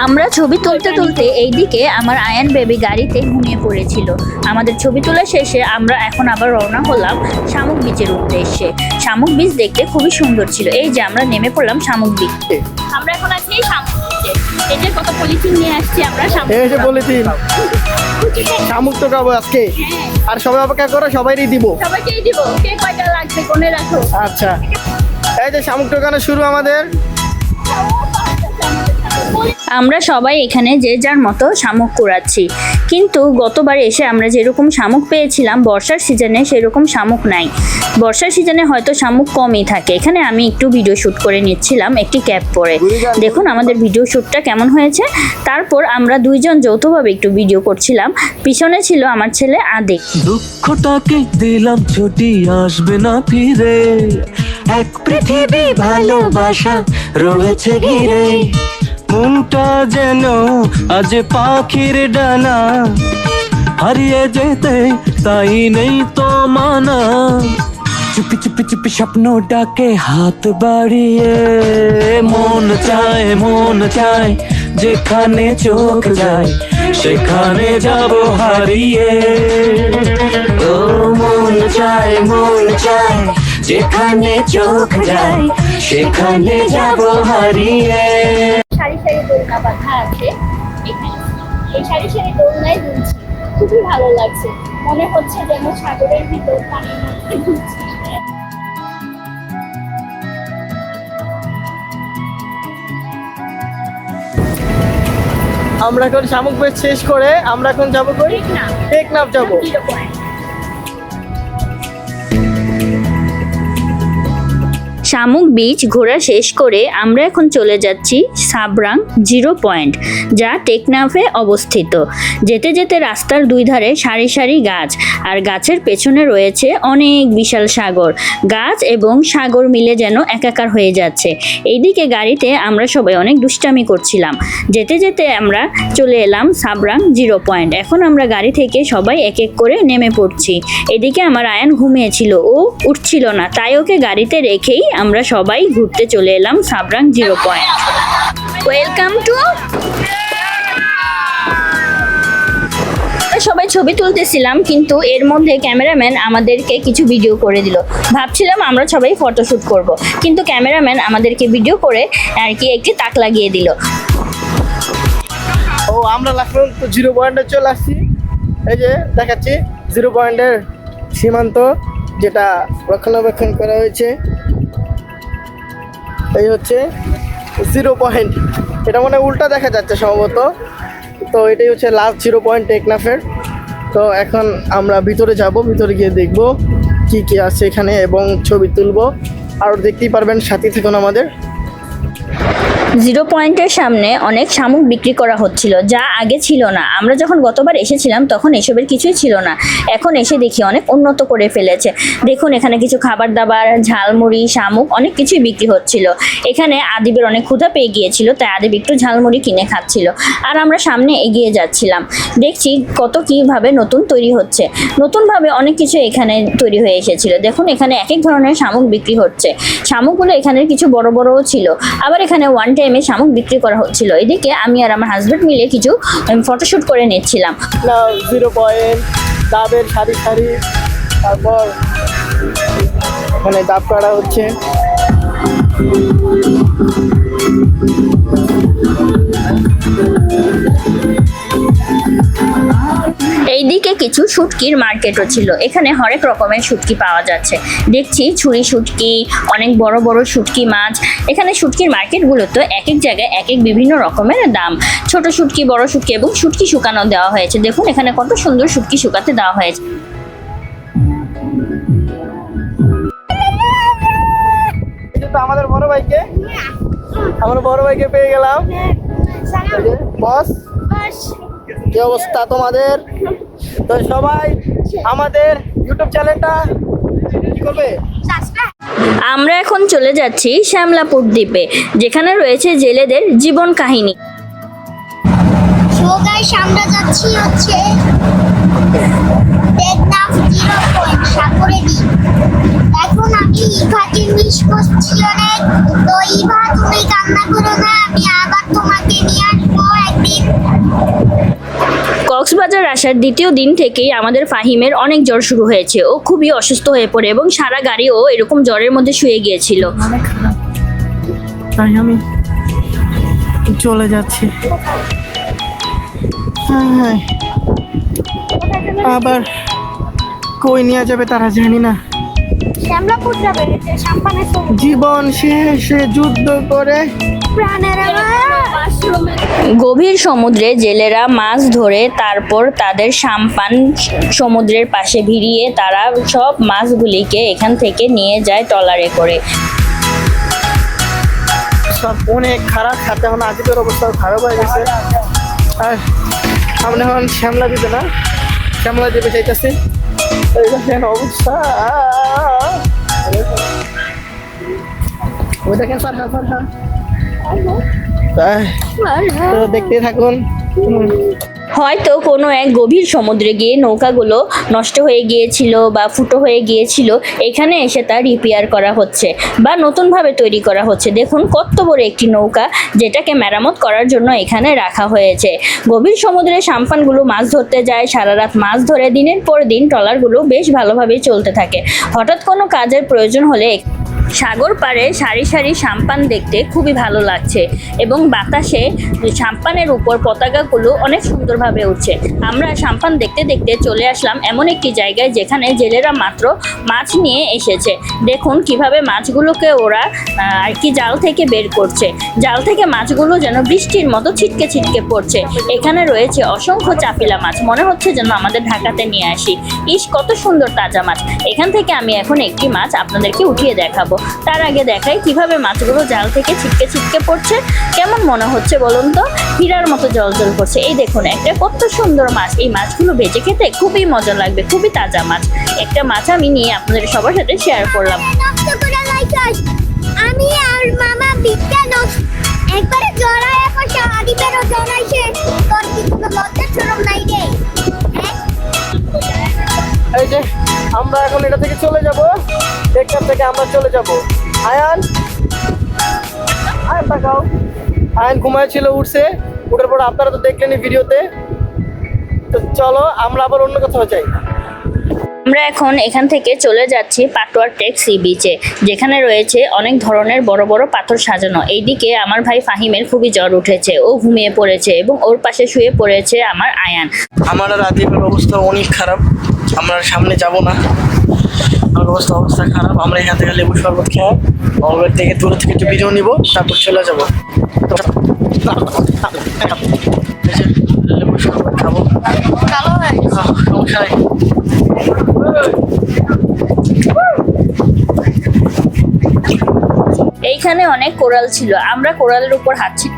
আমরা ছবি তুলতে তুলতে এইদিকে আমার আয়ান বেবি গাড়িতে ঘুমিয়ে পড়েছিল। আমাদের ছবি তোলা শেষে আমরা এখন আবার রওনা হলাম শামুক বিচের উদ্দেশ্যে। শামুক বিচ দেখতে খুবই সুন্দর ছিল। এই যে আমরা নেমে পড়লাম শামুক বিচে। আমরা এখন আছি শামুক বিচে। এই যে কত পলিথিন নিয়ে আসছি আমরা শামুক। এই যে পলিথিন, শামুক তো খাবো আজকে। আর সবাই অপেক্ষা করো, সবাইরই দিব। সবাইকেই দিব। কে কয়টা লাগবে কোনে রাখো। আচ্ছা, এই যে শামুক টোকানো শুরু আমাদের। আমরা সবাই এখানে যে যার মতো শামুক কুড়াচ্ছি, কিন্তু গতবার এসে আমরা যেরকম শামুক পেয়েছিলাম বর্ষার সিজনে সেরকম শামুক নাই। বর্ষার সিজনে হয়তো শামুক কমই থাকে। এখানে আমি একটু ভিডিও শ্যুট করে নিচ্ছিলাম একটি ক্যাপ পরে। দেখুন আমাদের ভিডিও শ্যুটটা কেমন হয়েছে। তারপর আমরা দুইজন যৌথভাবে একটু ভিডিও করছিলাম। পিছনে ছিল আমার ছেলে আদিক। দুঃখটাকে দিলাম ছুটি, আসবে না ফিরে। এক পৃথিবী ভালোবাসা রয়েছে ঘিরে। মনটা যেন আজ পাখির ডানা, হারিয়ে যেতে তাই নেই তো মানা। চুপি চুপি চুপি স্বপ্ন ডাকে হাত বাড়িয়ে। মন চায় যেখানে চোখ যায় সেখানে যাব হারিয়ে। ও মন চায় যেখানে চোখ যায় সেখানে যাব হারিয়ে। সারি সারি দোলনা বাঁধা আছে এখানে। এই সারি সারি দোলনায় দুলছি, খুবই ভালো লাগছে। মনে হচ্ছে যেন সাগরের ভিতর পানির মধ্যে দুলছি। আমরা এখন শামুক বেচ শেষ করে আমরা এখন যাবো কই, টেকনাফ যাবো। শামুক বিচ ঘোরা শেষ করে আমরা এখন চলে যাচ্ছি সাবরাং জিরো পয়েন্ট, যা টেকনাফে অবস্থিত। যেতে যেতে রাস্তার দুই ধারে সারি সারি গাছ, আর গাছের পেছনে রয়েছে অনেক বিশাল সাগর। গাছ এবং সাগর মিলে যেন একাকার হয়ে যাচ্ছে। এইদিকে গাড়িতে আমরা সবাই অনেক দুষ্টামি করছিলাম। যেতে যেতে আমরা চলে এলাম সাবরাং জিরো পয়েন্ট। এখন আমরা গাড়ি থেকে সবাই এক এক করে নেমে পড়ছি। এদিকে আমার আয়ান ঘুমিয়েছিল, ও উঠছিল না, তাই ওকে গাড়িতে রেখেই আমরা সবাই ঘুরতে চলে এলাম Sabrang zero point. Welcome to. সবাই ছবি তুলতেছিলাম, কিন্তু এর মধ্যে ক্যামেরাম্যান আমাদেরকে কিছু ভিডিও করে দিল। ভাবছিলাম আমরা সবাই ফটোশুট করব, কিন্তু ক্যামেরাম্যান আমাদেরকে ভিডিও করে আর কি একটি তাক লাগিয়ে দিল। ও আমরা লাস্ট পর্যন্ত জিরো পয়েন্টে চলে আসছি। এই যে দেখাচ্ছি জিরো পয়েন্টের সীমান্ত, যেটা রক্ষণাবেক্ষণ করা হয়েছে। এই হচ্ছে জিরো পয়েন্ট। এটা মানে উল্টা দেখা যাচ্ছে সম্ভবত। তো এটাই হচ্ছে লাস্ট জিরো পয়েন্ট টেকনাফের। তো এখন আমরা ভিতরে যাব, ভিতরে গিয়ে দেখব কি কি আছে এখানে এবং ছবি তুলবো। আর দেখতেই পারবেন, সাথে থাকুন আমাদের। জিরো পয়েন্টের সামনে অনেক শামুক বিক্রি করা হচ্ছিল, যা আগে ছিল না। আমরা যখন গতবার এসেছিলাম তখন এসবের কিছুই ছিল না। এখন এসে দেখি অনেক উন্নত করে ফেলেছে। দেখুন এখানে কিছু খাবার দাবার, ঝালমুড়ি, শামুক অনেক কিছুই বিক্রি হচ্ছিল। এখানে আদিবের অনেক ক্ষুধা পেয়ে গিয়েছিল, তাই আদিব একটু ঝালমুড়ি কিনে খাচ্ছিল। আর আমরা সামনে এগিয়ে যাচ্ছিলাম, দেখছি কত কিভাবে নতুন তৈরি হচ্ছে। নতুনভাবে অনেক কিছু এখানে তৈরি হয়ে এসেছিল। দেখুন এখানে এক এক ধরনের শামুক বিক্রি হচ্ছে। শামুকগুলো এখানের কিছু বড় বড়ও ছিল, আবার এখানে ওয়ান টাইমে শামুক বিক্রি করা হচ্ছিল। এদিকে আমি আর আমার হাজবেন্ড মিলে কিছু ফটোশুট করে নিচ্ছিলাম। না 0 পয়েন্ট, ডাবের সারি সারি, তারপর এখানে ডাব কাটা হচ্ছে। এইদিকে কিছু শুটকির মার্কেটও ছিল। এখানে হরেক রকমের শুটকি পাওয়া যাচ্ছে। দেখছি ছুরি শুটকি, অনেক বড় বড় শুটকি মাছ। এখানে শুটকির মার্কেটগুলোতে এক এক জায়গায় এক এক বিভিন্ন রকমের দাম। ছোট শুটকি, বড় শুটকি এবং শুটকি শুকানো দেওয়া হয়েছে। দেখুন এখানে কত সুন্দর শুটকি শুকাতে দেওয়া হয়েছে। তো আমাদের বড় ভাইকে, আমরা বড় ভাইকে পেয়ে গেলাম। বস, কি অবস্থা তোমাদের? তো সবাই আমাদের ইউটিউব চ্যানেলটা কি করবে? আমরা এখন চলে যাচ্ছি শ্যামলাপুর দ্বীপে, যেখানে রয়েছে জেলেদের জীবন কাহিনী। সো গাইস, আমরা যাচ্ছি হচ্ছে টেকনাফ 0 পয়েন্ট সাগরে দ্বীপ। এখন আমি ইভাকে মিস করছি অনেক। তো ইভা, তুমি কান্না করো না, আমি আবার তোমাকে নিয়ে আসবো একদিন। কক্সবাজার আসার দ্বিতীয় দিন থেকেই আমাদের ফাহিমের অনেক জ্বর শুরু হয়েছে। ও খুবই অসুস্থ হয়ে পড়ে এবং সারা গাড়ি ও এরকম জ্বরের মধ্যে শুয়ে গিয়েছিল। তাই আমি চলে যাচ্ছি। আবার কই নিয়ে যাবে তারা জানি না। শ্যামলাপুর যাবে, সাম্পানে জীবন শেষে যুদ্ধ করে প্রাণের গভীর সমুদ্রে জেলেরা মাছ ধরে তারপর তাদের সাম্পান সমুদ্রের পাশে ভিড়িয়ে তারা সব মাছগুলিকে এখান থেকে নিয়ে যায় ট্রলারে করে। সব অনেক খারাপ, খাতে এখন আজকের অবস্থা খারাপ হয়ে গেছে। আর আমরা এখন শ্যামলা দিবে না, শ্যামলা দিবে চাইতেছি। এই দেখেন অবস্থা, ওই দেখেন সারহা সারহা। তো দেখতে থাকুন। হয়তো কোনো এক গভীর সমুদ্রে গিয়ে নৌকাগুলো নষ্ট হয়ে গিয়েছিল বা ফুটো হয়ে গিয়েছিল, এখানে এসে তা রিপেয়ার করা হচ্ছে বা নতুনভাবে তৈরি করা হচ্ছে। দেখুন কত বড় একটি নৌকা, যেটাকে মেরামত করার জন্য এখানে রাখা হয়েছে। গভীর সমুদ্রে সাম্পানগুলো মাছ ধরতে যায়, সারা রাত মাছ ধরে দিনের পর দিন ট্রলারগুলো বেশ ভালোভাবেই চলতে থাকে। হঠাৎ কোনো কাজের প্রয়োজন হলে সাগর পাড়ে সারি সারি সাম্পান দেখতে খুবই ভালো লাগছে এবং বাতাসে সাম্পানের উপর পতাকাগুলো অনেক সুন্দরভাবে উঠছে। আমরা সাম্পান দেখতে দেখতে চলে আসলাম এমন একটি জায়গায় যেখানে জেলেরা মাত্র মাছ নিয়ে এসেছে। দেখুন কিভাবে মাছগুলোকে ওরা আর কি জাল থেকে বের করছে। জাল থেকে মাছগুলো যেন বৃষ্টির মতো ছিটকে ছিটকে পড়ছে। এখানে রয়েছে অসংখ্য চাপিলা মাছ, মনে হচ্ছে যেন আমাদের ঢাকাতে নিয়ে আসি। ইস, কত সুন্দর তাজা মাছ। এখান থেকে আমি এখন একটি মাছ আপনাদেরকে উঠিয়ে দেখাবো। তার আগে দেখাই কিভাবে মাছগুলো জাল থেকে ছিটকে ছিটকে পড়ছে। কেমন মনে হচ্ছে বলুন তো? হীরার মতো জলজল করছে। এই দেখুন একটা কত সুন্দর মাছ। এই মাছগুলো ভেজে খেতে খুবই মজা লাগবে, খুবই তাজা মাছ। একটা মাছ আমি নিয়ে আপনাদের সবার সাথে শেয়ার করলাম। আমি আর মামা বিজ্ঞান একবারে জড়ায় পড়ছে, আদিবেরও জড়াইছে। তোর কি কোনো লজ্জা শরম নাই রে? এই যে আমরা এখন এটা থেকে চলে যাব, টেকনাফ থেকে আমরা চলে যাব। আয়ান, আয়ান তাকাও। আয়ান ঘুমাইছিল, উঠছে। উঠার পর আপনারা তো দেখলেনই ভিডিওতে। তো চলো আমরা আবার অন্য কোথাও যাই। আমরা এখন এখান থেকে চলে যাচ্ছি পাটোয়ার টেক সি বিচে, যেখানে রয়েছে অনেক ধরনের বড় বড় পাথর সাজানো। এইদিকে আমার ভাই ফাহিমের খুবই জ্বর উঠেছে, ও ঘুমিয়ে পড়েছে এবং ওর পাশে শুয়ে পড়েছে আমার আয়ান। আমার আর আদিবের অবস্থা অনেক খারাপ, আমরা সামনে যাব না। আমার অবস্থা খারাপ। আমরা এখান থেকে লেবু শরবত খেয়ে অলওয়ের থেকে দূরে থেকে একটু ভিডিও নিব, তারপর চলে যাবো। লেবু শরবত খাবো, সমস্যা নেই। এইখানে অনেক কোরাল ছিল, আমরা কোরালের উপর হাঁটছি।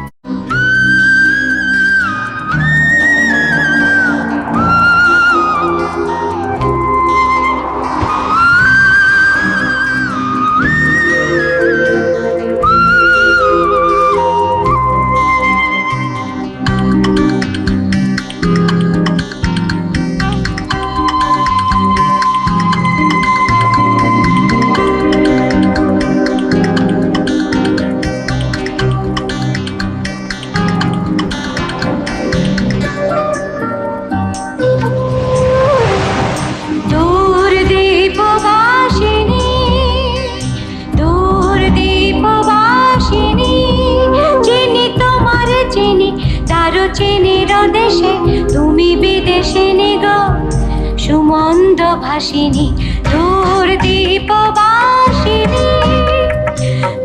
দূর দীপবাসিনী, দূর দীপবাসিনী, চিনি তোমার চিনি, তারও চিনির দেশে তুমি বিদেশিনী গো সুমন্দ ভাসিনী। দূর দীপবাসিনী,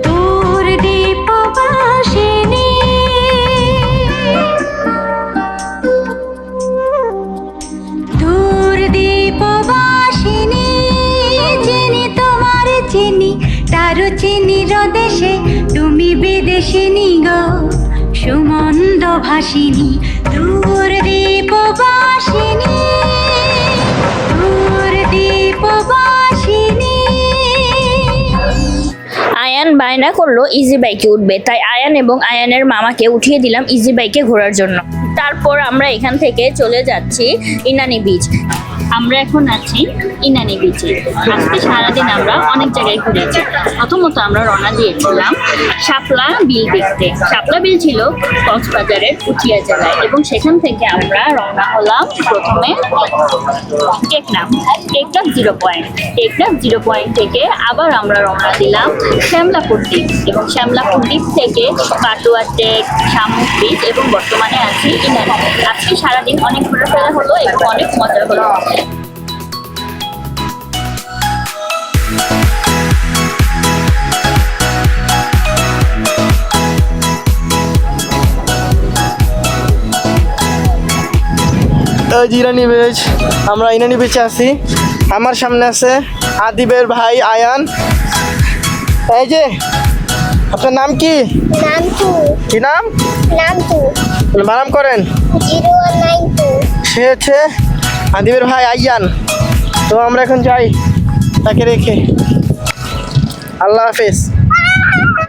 দূর দীপবাসিনী, দূর দীপবাসিনী, চিনি তোমার চিনি, তারও চিনির দেশে তুমি বিদেশিনী গো সুমন্দ ভাসিনী। দূর দীপবাসিনী, দূর দীপবাসিনী। আয়ান বায়না করলো ইজি বাইকে উঠবে, তাই আয়ান এবং আয়ানের মামাকে উঠিয়ে দিলাম ইজি বাইকে ঘোরার জন্য। তারপর আমরা এখান থেকে চলে যাচ্ছি ইনানি বিচ। আমরা এখন আছি ইনানি বিচে। আজকে সারাদিন আমরা অনেক জায়গায় ঘুরেছি। প্রথমত আমরা রওনা দিয়েছিলাম শাপলা বিল দেখতে। শাপলা বিল ছিল কক্সবাজারের উখিয়া জেলায় এবং সেখান থেকে আমরা রওনা হলাম প্রথমে টেকনাফ 0 পয়েন্ট। টেকনাফ 0 পয়েন্ট থেকে আবার আমরা রওনা দিলাম শ্যামলাপুর দ্বীপ এবং শ্যামলাপুর দ্বীপ থেকে কাটোয়া টেক, শামুক বিচ এবং বর্তমানে আছি ইনানি। আজকে সারাদিন অনেক ঘোরাফেরা হলো এবং অনেক মজা হলো। ইনানি বিচ, আমরা ইনানি বিচে আছি। আমার সামনে আছে আদিবের ভাই আয়ান। এই যে আপনার নাম কি? নামটু, কি নাম? নামটু বারাম করেন। 0192। সে হচ্ছে আদিবের ভাই আয়ান। তো আমরা এখন যাই তাকে রেখে। আল্লাহ হাফেজ।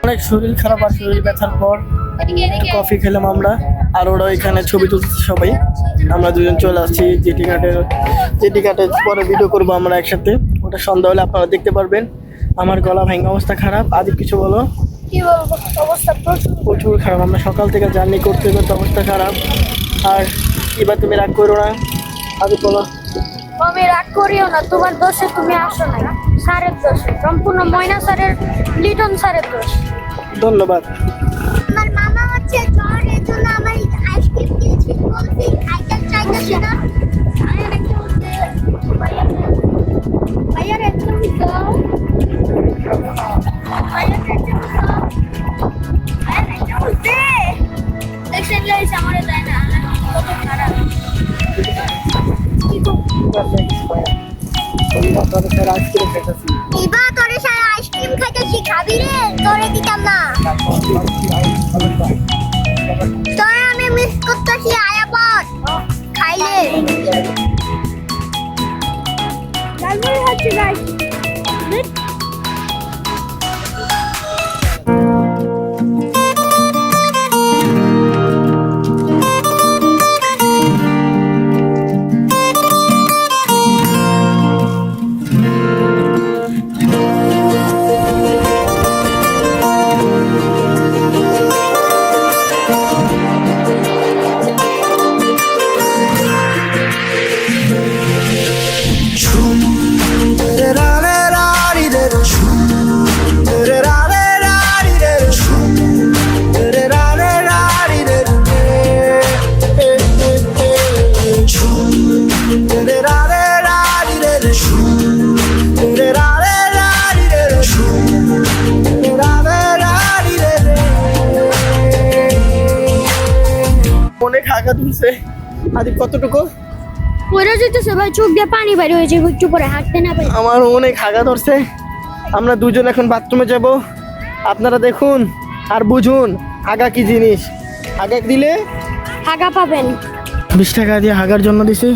অনেক শরীর খারাপ আর শরীর ব্যথার পর কফি খেলাম আমরা, আর ওরা এখানে ছবি তুলছে সবাই। আমরা দুজন চলে আসছি জেটি ঘাটে পরে ভিডিও করবো আমরা একসাথে। ওটা সন্ধ্যা হলে আপনারা দেখতে পারবেন। আমার গলা ভাঙা অবস্থা খারাপ। আদিব কিছু বলো। কি বলবো, অবস্থা প্রচুর খারাপ। আমরা সকাল থেকে জার্নি করতে করতে অবস্থা খারাপ। আর এবার তুমি রাগ করো না। আদিব বলো। আমি রাগ করিও না, তোমার দোষে তুমি আসো নাই, স্যারের দোষে, সম্পূর্ণ ময়না স্যারের, লিটন স্যারের দোষ। ধন্যবাদ। আমার মামা হচ্ছে জ্বরের জন্য আমার আইসক্রিম দিয়েছি, বলছি খাইতে চাইতেছি না। আয়ার একটা হচ্ছে ভাইয়ার একটা দাও, ভাইয়ার একটা দাও, ভাইয়ার একটা হচ্ছে দেখছেন গাইস, আমারে দেয় না, কত খারাপ। ইবা তোরে সারা আইসক্রিম খাইতেছি, খাবি রে? তোরে দিতাম না, তোরে আমি মিস করতেছি। আয়া পর খাইলে তারপরে হচ্ছে গাইস অনেক আঘাত হয়েছে। আদি কতটুকু পড়ে যেতেছে ভাই, চোখ দিয়ে পানি বাইরে হয়ে যাবে একটু পরে, হাঁটতে না পারি। আমার অনেক আঘাত ধরছে। আমরা দুজন এখন বাথরুমে যাব। আপনারা দেখুন আর বুঝুন আগা কি জিনিস। আগা দিলে হাগা পাবেন। 20 টাকা দিয়ে হাগার জন্য দিছে,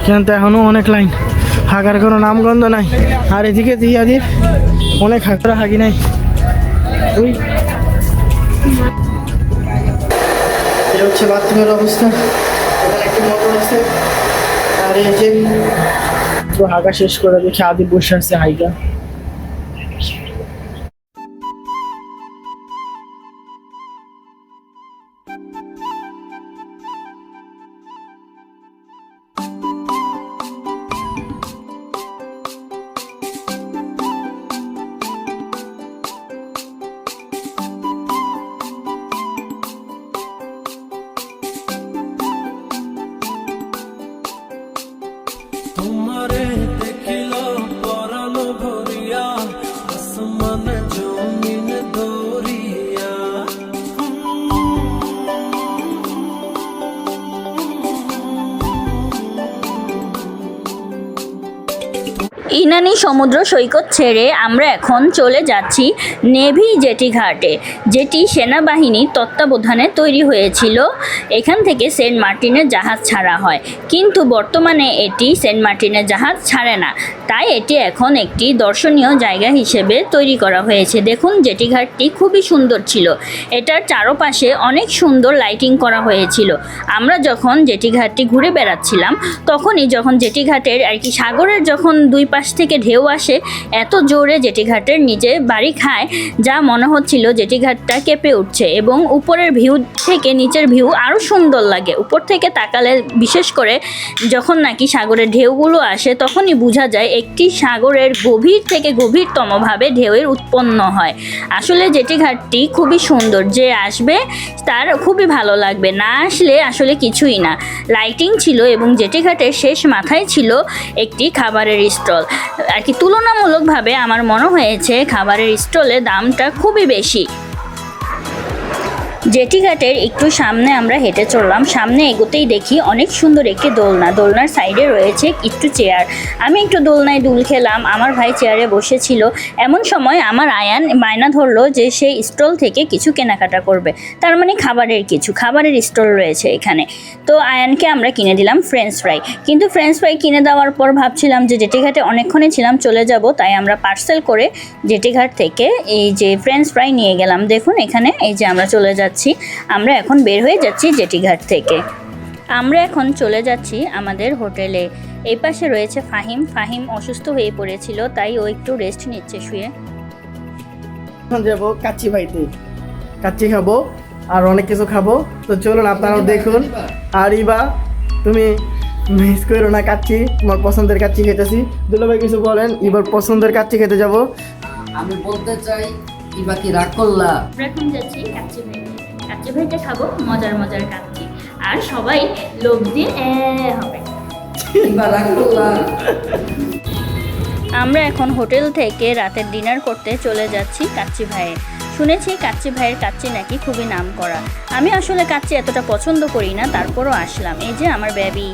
কিন্তু এখনো অনেক লাইন, হাগার কোনো নামগন্ধ নাই। আর এদিকে দিয়াদির অনেক হাগরা হাগি নাই। ওই এটা হচ্ছে বাথরুমের অবস্থা, এখানে একটি মোটর আছে। আর এই যে তো হাগা শেষ করে দেখি আদি বসে আছে হাইগা। তোমারে দেখিল পরাণ ভরিয়া আসমান জমিন দরিয়া ইনানি সমুদ্র সৈকত ছেড়ে আমরা এখন চলে যাচ্ছি নেভি জেটি ঘাটে, যেটি সেনাবাহিনীর তত্ত্বাবধানে তৈরি হয়েছিল। এখান থেকে সেন্ট মার্টিনের জাহাজ ছাড়া হয়, কিন্তু বর্তমানে এটি সেন্ট মার্টিনের জাহাজ ছাড়ে না, তাই এটি এখন একটি দর্শনীয় জায়গা হিসেবে তৈরি করা হয়েছে। দেখুন জেটি ঘাটটি খুবই সুন্দর ছিল, এটার চারপাশে অনেক সুন্দর লাইটিং করা হয়েছিল। আমরা যখন জেটি ঘাটটি ঘুরে বেড়াচ্ছিলাম তখনই যখন জেটি ঘাটের আর কি সাগরের যখন দুই পাশ থেকে ঢেউ আসে, এত জোরে জেটি ঘাটের নিচে বাড়ি খায় যা মনে হচ্ছিল জেটি ঘাটটা কেঁপে উঠছে, এবং উপরের ভিউ থেকে নিচের ভিউ আরও সুন্দর লাগে। উপর থেকে তাকালে বিশেষ করে যখন নাকি সাগরের ঢেউগুলো আসে তখনই বোঝা যায় একটি সাগরের গভীর থেকে গভীরতমভাবে ঢেউয়ের উৎপন্ন হয়। আসলে জেটি ঘাটটি খুবই সুন্দর, যে আসবে তার খুবই ভালো লাগবে, না আসলে আসলে কিছুই না। লাইটিং ছিল এবং জেটি ঘাটের শেষ মাথায় ছিল একটি খাবারের স্টল। আর কি তুলনামূলকভাবে আমার মনে হয়েছে খাবারের স্টলের দামটা খুবই বেশি। জেটি ঘাটের একটু সামনে আমরা হেঁটে চললাম, সামনে এগোতেই দেখি অনেক সুন্দর একটি দোলনা, দোলনার সাইডে রয়েছে একটু চেয়ার। আমি একটু দোলনায় দুল খেলাম, আমার ভাই চেয়ারে বসেছিল। এমন সময় আমার আয়ান বায়না ধরলো যে সেই স্টল থেকে কিছু কেনাকাটা করবে, তার মানে খাবারের স্টল রয়েছে এখানে। তো আয়ানকে আমরা কিনে দিলাম ফ্রেঞ্চ ফ্রাই, কিন্তু ফ্রেঞ্চ ফ্রাই কিনে দেওয়ার পর ভাবছিলাম যে জেটি ঘাটে অনেকক্ষণই ছিলাম, চলে যাব, তাই আমরা পার্সেল করে জেটি ঘাট থেকে এই যে ফ্রেঞ্চ ফ্রাই নিয়ে গেলাম। দেখুন এখানে এই যে আমরা চলে যাচ্ছি, আমরা এখন বের হয়ে যাচ্ছি জেটি ঘাট থেকে। আমরা এখন চলে যাচ্ছি আমাদের হোটেলে। এই পাশে রয়েছে ফাহিম অসুস্থ হয়ে পড়েছিল, তাই ও একটু রেস্ট নিচ্ছে শুয়ে। এখন যাবো কাচ্চি ভাইতে, কাচ্চি খাবো আর অনেক কিছু খাবো। তো চলুন আপনারাও দেখুন। আর ইবা তুমি মিস করো না কাচ্চি, তোমার পছন্দের কাচ্চি খেতেছি। দুলা ভাই কিছু বলেন, এবার পছন্দের কাচ্চি খেতে যাব। আমি বলতে চাই ইবা কি রাগ করলা? আমরা এখন যাচ্ছি কাচ্চি ভাইতে খাবো মজার কাচ্চি, আর সবাই লোভ দিয়ে হবে। ইবা রাগ করলা? আমরা এখন হোটেল থেকে রাতের ডিনার করতে চলে যাচ্ছি কাচ্চি ভাইয়ের। শুনেছি কাচ্চি ভাইয়ের কাচ্চি নাকি খুবই নাম করা। আমি আসলে কাচ্চি এতটা পছন্দ করি না, তারপরও আসলাম। এই যে আমার বেবি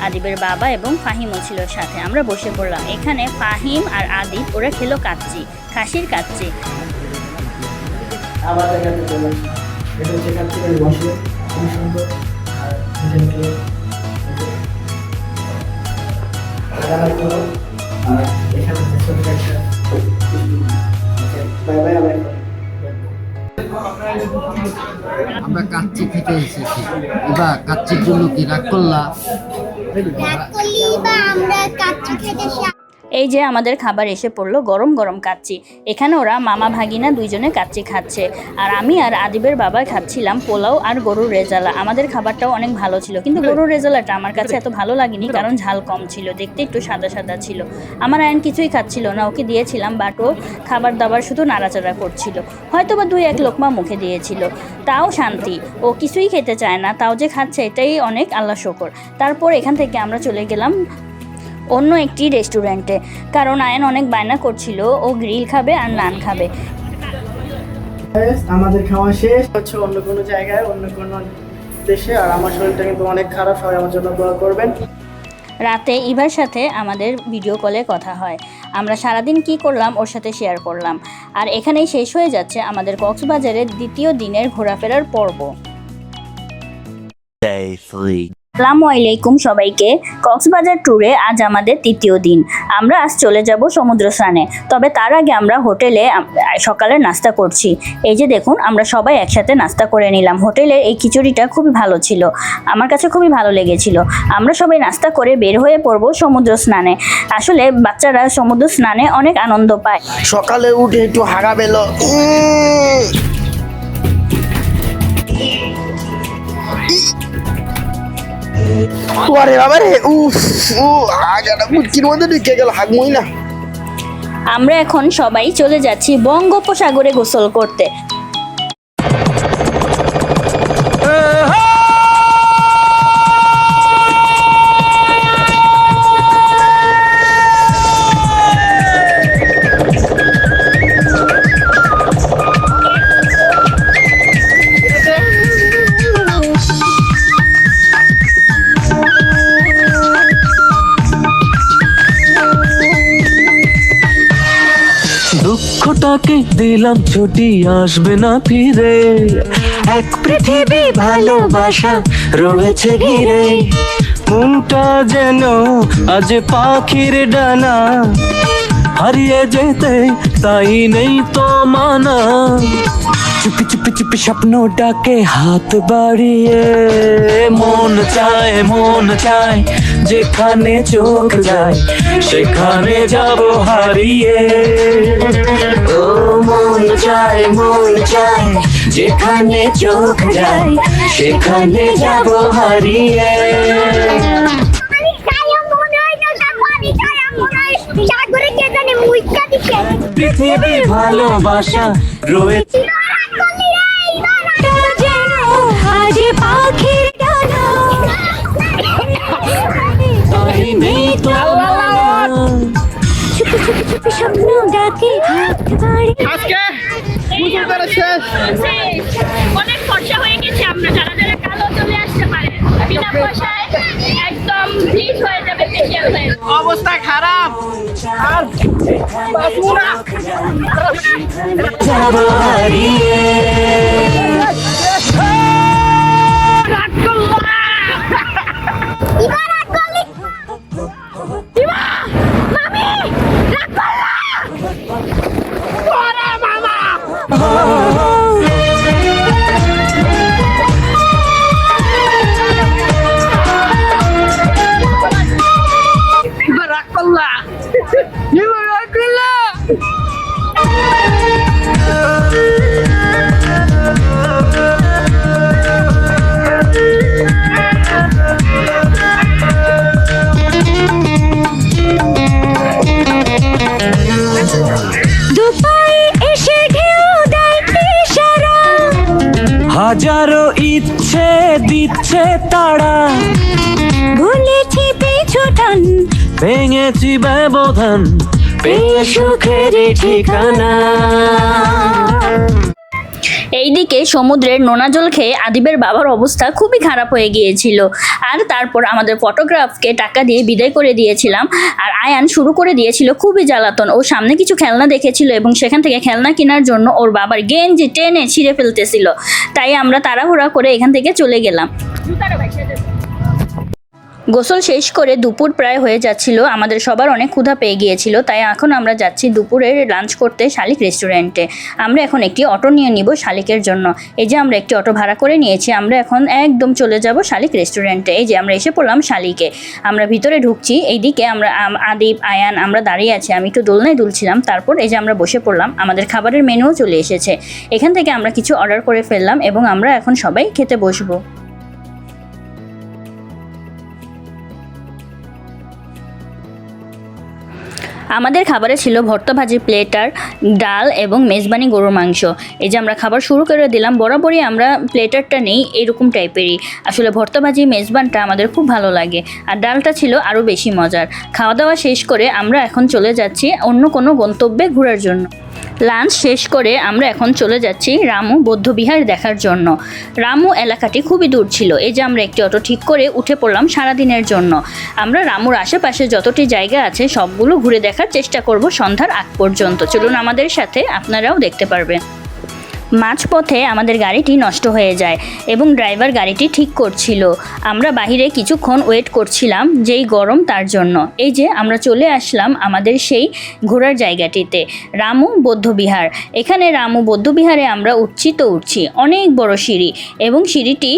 আদিবের বাবা এবং ফাহিমও ছিল সাথে। আমরা বসে পড়লাম এখানে। ফাহিম আর আদিব ওরা খেলো কাচ্চি, খাসির কাচ্চি। আবার দেখাতে চলুন, এটা হচ্ছে কাচ্চি ভাই বসে, খুবই সুন্দর। আর এখানে আমরা কাচ্চি খেতে এসেছি, এবার কাচ্চির জন্য কি রাগ করলা? রাগ করলি বা আমরা কাচ্চি খেতে এই যে আমাদের খাবার এসে পড়লো, গরম গরম কাচ্চি। এখানে ওরা মামা ভাগিনা দুইজনে কাচ্চি খাচ্ছে, আর আমি আর আদিবের বাবা খাচ্ছিলাম পোলাও আর গরুর রেজালা। আমাদের খাবারটাও অনেক ভালো ছিল, কিন্তু গরুর রেজালাটা আমার কাছে এত ভালো লাগেনি, কারণ ঝাল কম ছিল, দেখতে একটু সাদা সাদা ছিল। আমার আয়ন কিছুই খাচ্ছিল না, ওকে দিয়েছিলাম, বাট ও খাবার দাবার শুধু নাড়াচাড়া করছিল, হয়তো বা 2-1 লোকমা মুখে দিয়েছিল, তাও শান্তি। ও কিছুই খেতে চায় না, তাও যে খাচ্ছে এটাই অনেক আল্লাহ শকর। তারপর এখান থেকে আমরা চলে গেলাম অন্য একটি রেস্টুরেন্টে, কারণ আয়ন অনেক বায়না করছিল, ও গ্রিল খাবে আর নান খাবে। আমাদের খাওয়া শেষ হচ্ছে অন্য কোনো জায়গায়, অন্য কোনো দেশে। আর আমার শরীরটা কিন্তু অনেক খারাপ, সবাই আমার জন্য দোয়া করবেন। রাতে ইভার সাথে আমাদের ভিডিও কলে কথা হয়। আমরা সারাদিন কি করলাম ওর সাথে শেয়ার করলাম। আর এখানেই শেষ হয়ে যাচ্ছে আমাদের কক্সবাজারের দ্বিতীয় দিনের ঘোরাফেরার পর্ব। আসসালামু আলাইকুম সবাইকে। কক্সবাজার ট্যুরে আজ আমাদের তৃতীয় দিন। আমরা আজ চলে যাব সমুদ্র স্নানে। তবে তার আগে আমরা হোটেলে সকালে নাস্তা করছি। এই যে দেখুন, আমরা সবাই একসাথে নাস্তা করে নিলাম। হোটেলের এই খিচুড়িটা খুবই ভালো ছিল, আমার কাছে খুবই ভালো লেগেছিল। আমরা সবাই নাস্তা করে বের হয়ে পড়ব সমুদ্র স্নানে। আসলে বাচ্চারা সমুদ্র স্নানে অনেক আনন্দ পায়। সকালে উঠে একটু হাগা বেল, ওরে বাবা রে, উফ ও হাগাটা মুচির মধ্যে ঢুকে গেল, হাগমই না। আমরা এখন সবাই চলে যাচ্ছি বঙ্গোপসাগরে গোসল করতে। দুঃখটাকে দিলাম ছুটি, আসবে না ফিরে। এক পৃথিবী ভালোবাসা রয়েছে ঘিরে। মনটা যেন আজ পাখির ডানা, হারিয়ে যেতে তাই নেই তো মানা। চুপি চুপি চুপি স্বপ্ন ডাকে হাত বাড়িয়ে। মন চায় যেখানে চোখ যায় সেখানে যাব হারিয়ে। ও মন চায় যেখানে চোখ যায় সেখানে যাব হারিয়ে। পৃথিবী ভালোবাসা রয়েছে আজ পাখির ডানা, তাই নেই তো চুপি চুপি চুপি স্বপ্ন ডাকে হাত বাড়িয়ে। আজকে গোসল করা শেষ। অনেক ফর্সা হয়ে গেছে আমরা, যারা যারা কালো চলে আসতে পারে বিনা পয়সায় একদম ব্লিচ হয়ে যাবে ফেসিয়াল হয়ে। অবস্থা খারাপ আর বাঁচবো না। যাব হারিয়ে। দুপায়ে এসে ঢেউ দেয় ইশারা, হাজারো ইচ্ছে দিচ্ছে তারা। ভুলেছি পিছু টান, ভেঙেছি ব্যবধান, পেয়ে সুখের ঠিকানা। এইদিকে সমুদ্রের নোনা জল খেয়ে আদিবের বাবার অবস্থা খুবই খারাপ হয়ে গিয়েছিল। আর তারপর আমাদের ফটোগ্রাফকে টাকা দিয়ে বিদায় করে দিয়েছিলাম। আর আয়ান শুরু করে দিয়েছিল খুবই জ্বালাতন। ও সামনে কিছু খেলনা দেখেছিল এবং সেখান থেকে খেলনা কেনার জন্য ওর বাবার গেঞ্জি টেনে ছিঁড়ে ফেলতেছিল। তাই আমরা তাড়াহুড়া করে এখান থেকে চলে গেলাম। গোসল শেষ করে দুপুর প্রায় হয়ে যাচ্ছিল, আমাদের সবার অনেক ক্ষুধা পেয়ে গিয়েছিল। তাই এখন আমরা যাচ্ছি দুপুরের লাঞ্চ করতে শালিক রেস্টুরেন্টে। আমরা এখন একটি অটো নিয়ে নিব শালিকের জন্য। এই যে আমরা একটি অটো ভাড়া করে নিয়েছি, আমরা এখন একদম চলে যাব শালিক রেস্টুরেন্টে। এই যে আমরা এসে পড়লাম শালিকে, আমরা ভিতরে ঢুকছি। এইদিকে আমরা আদিব আয়ান আমরা দাঁড়িয়ে আছি, আমি একটু দোলনায় দুলছিলাম। তারপর এই যে আমরা বসে পড়লাম, আমাদের খাবারের মেনুও চলে এসেছে। এখান থেকে আমরা কিছু অর্ডার করে ফেললাম এবং আমরা এখন সবাই খেতে বসবো। আমাদের খাবারে ছিল ভর্তা ভাজি প্লেটার, ডাল এবং মেজবানি গরুর মাংস। এই যে আমরা খাবার শুরু করে দিলাম। বরাবরই আমরা প্লেটারটা নেই এরকম টাইপেরই। আসলে ভর্তা ভাজি মেজবানটা আমাদের খুব ভালো লাগে, আর ডালটা ছিল আরও বেশি মজার। খাওয়া দাওয়া শেষ করে আমরা এখন চলে যাচ্ছি অন্য কোনো গন্তব্যে ঘোরার জন্য। লাঞ্চ শেষ করে আমরা এখন চলে যাচ্ছি রামু বৌদ্ধবিহার দেখার জন্য। রামু এলাকাটি খুবই দূর ছিল, এই যে আমরা একটি অটো ঠিক করে উঠে পড়লাম সারাদিনের জন্য। আমরা রামুর আশেপাশে যতটি জায়গা আছে সবগুলো ঘুরে দেখার চেষ্টা করব সন্ধ্যার আগ পর্যন্ত। চলুন আমাদের সাথে, আপনারাও দেখতে পারবেন। মাঝপথে আমাদের গাড়িটি নষ্ট হয়ে যায় এবং ড্রাইভার গাড়িটি ঠিক করছিল। আমরা বাহিরে কিছুক্ষণ ওয়েট করছিলাম, যেই গরম তার জন্য। এই যে আমরা চলে আসলাম আমাদের সেই ঘোরার জায়গাটিতে, রামু বৌদ্ধবিহার। এখানে রামু বৌদ্ধবিহারে আমরা উঠছি তো উঠছি, অনেক বড় সিঁড়ি এবং সিঁড়িটি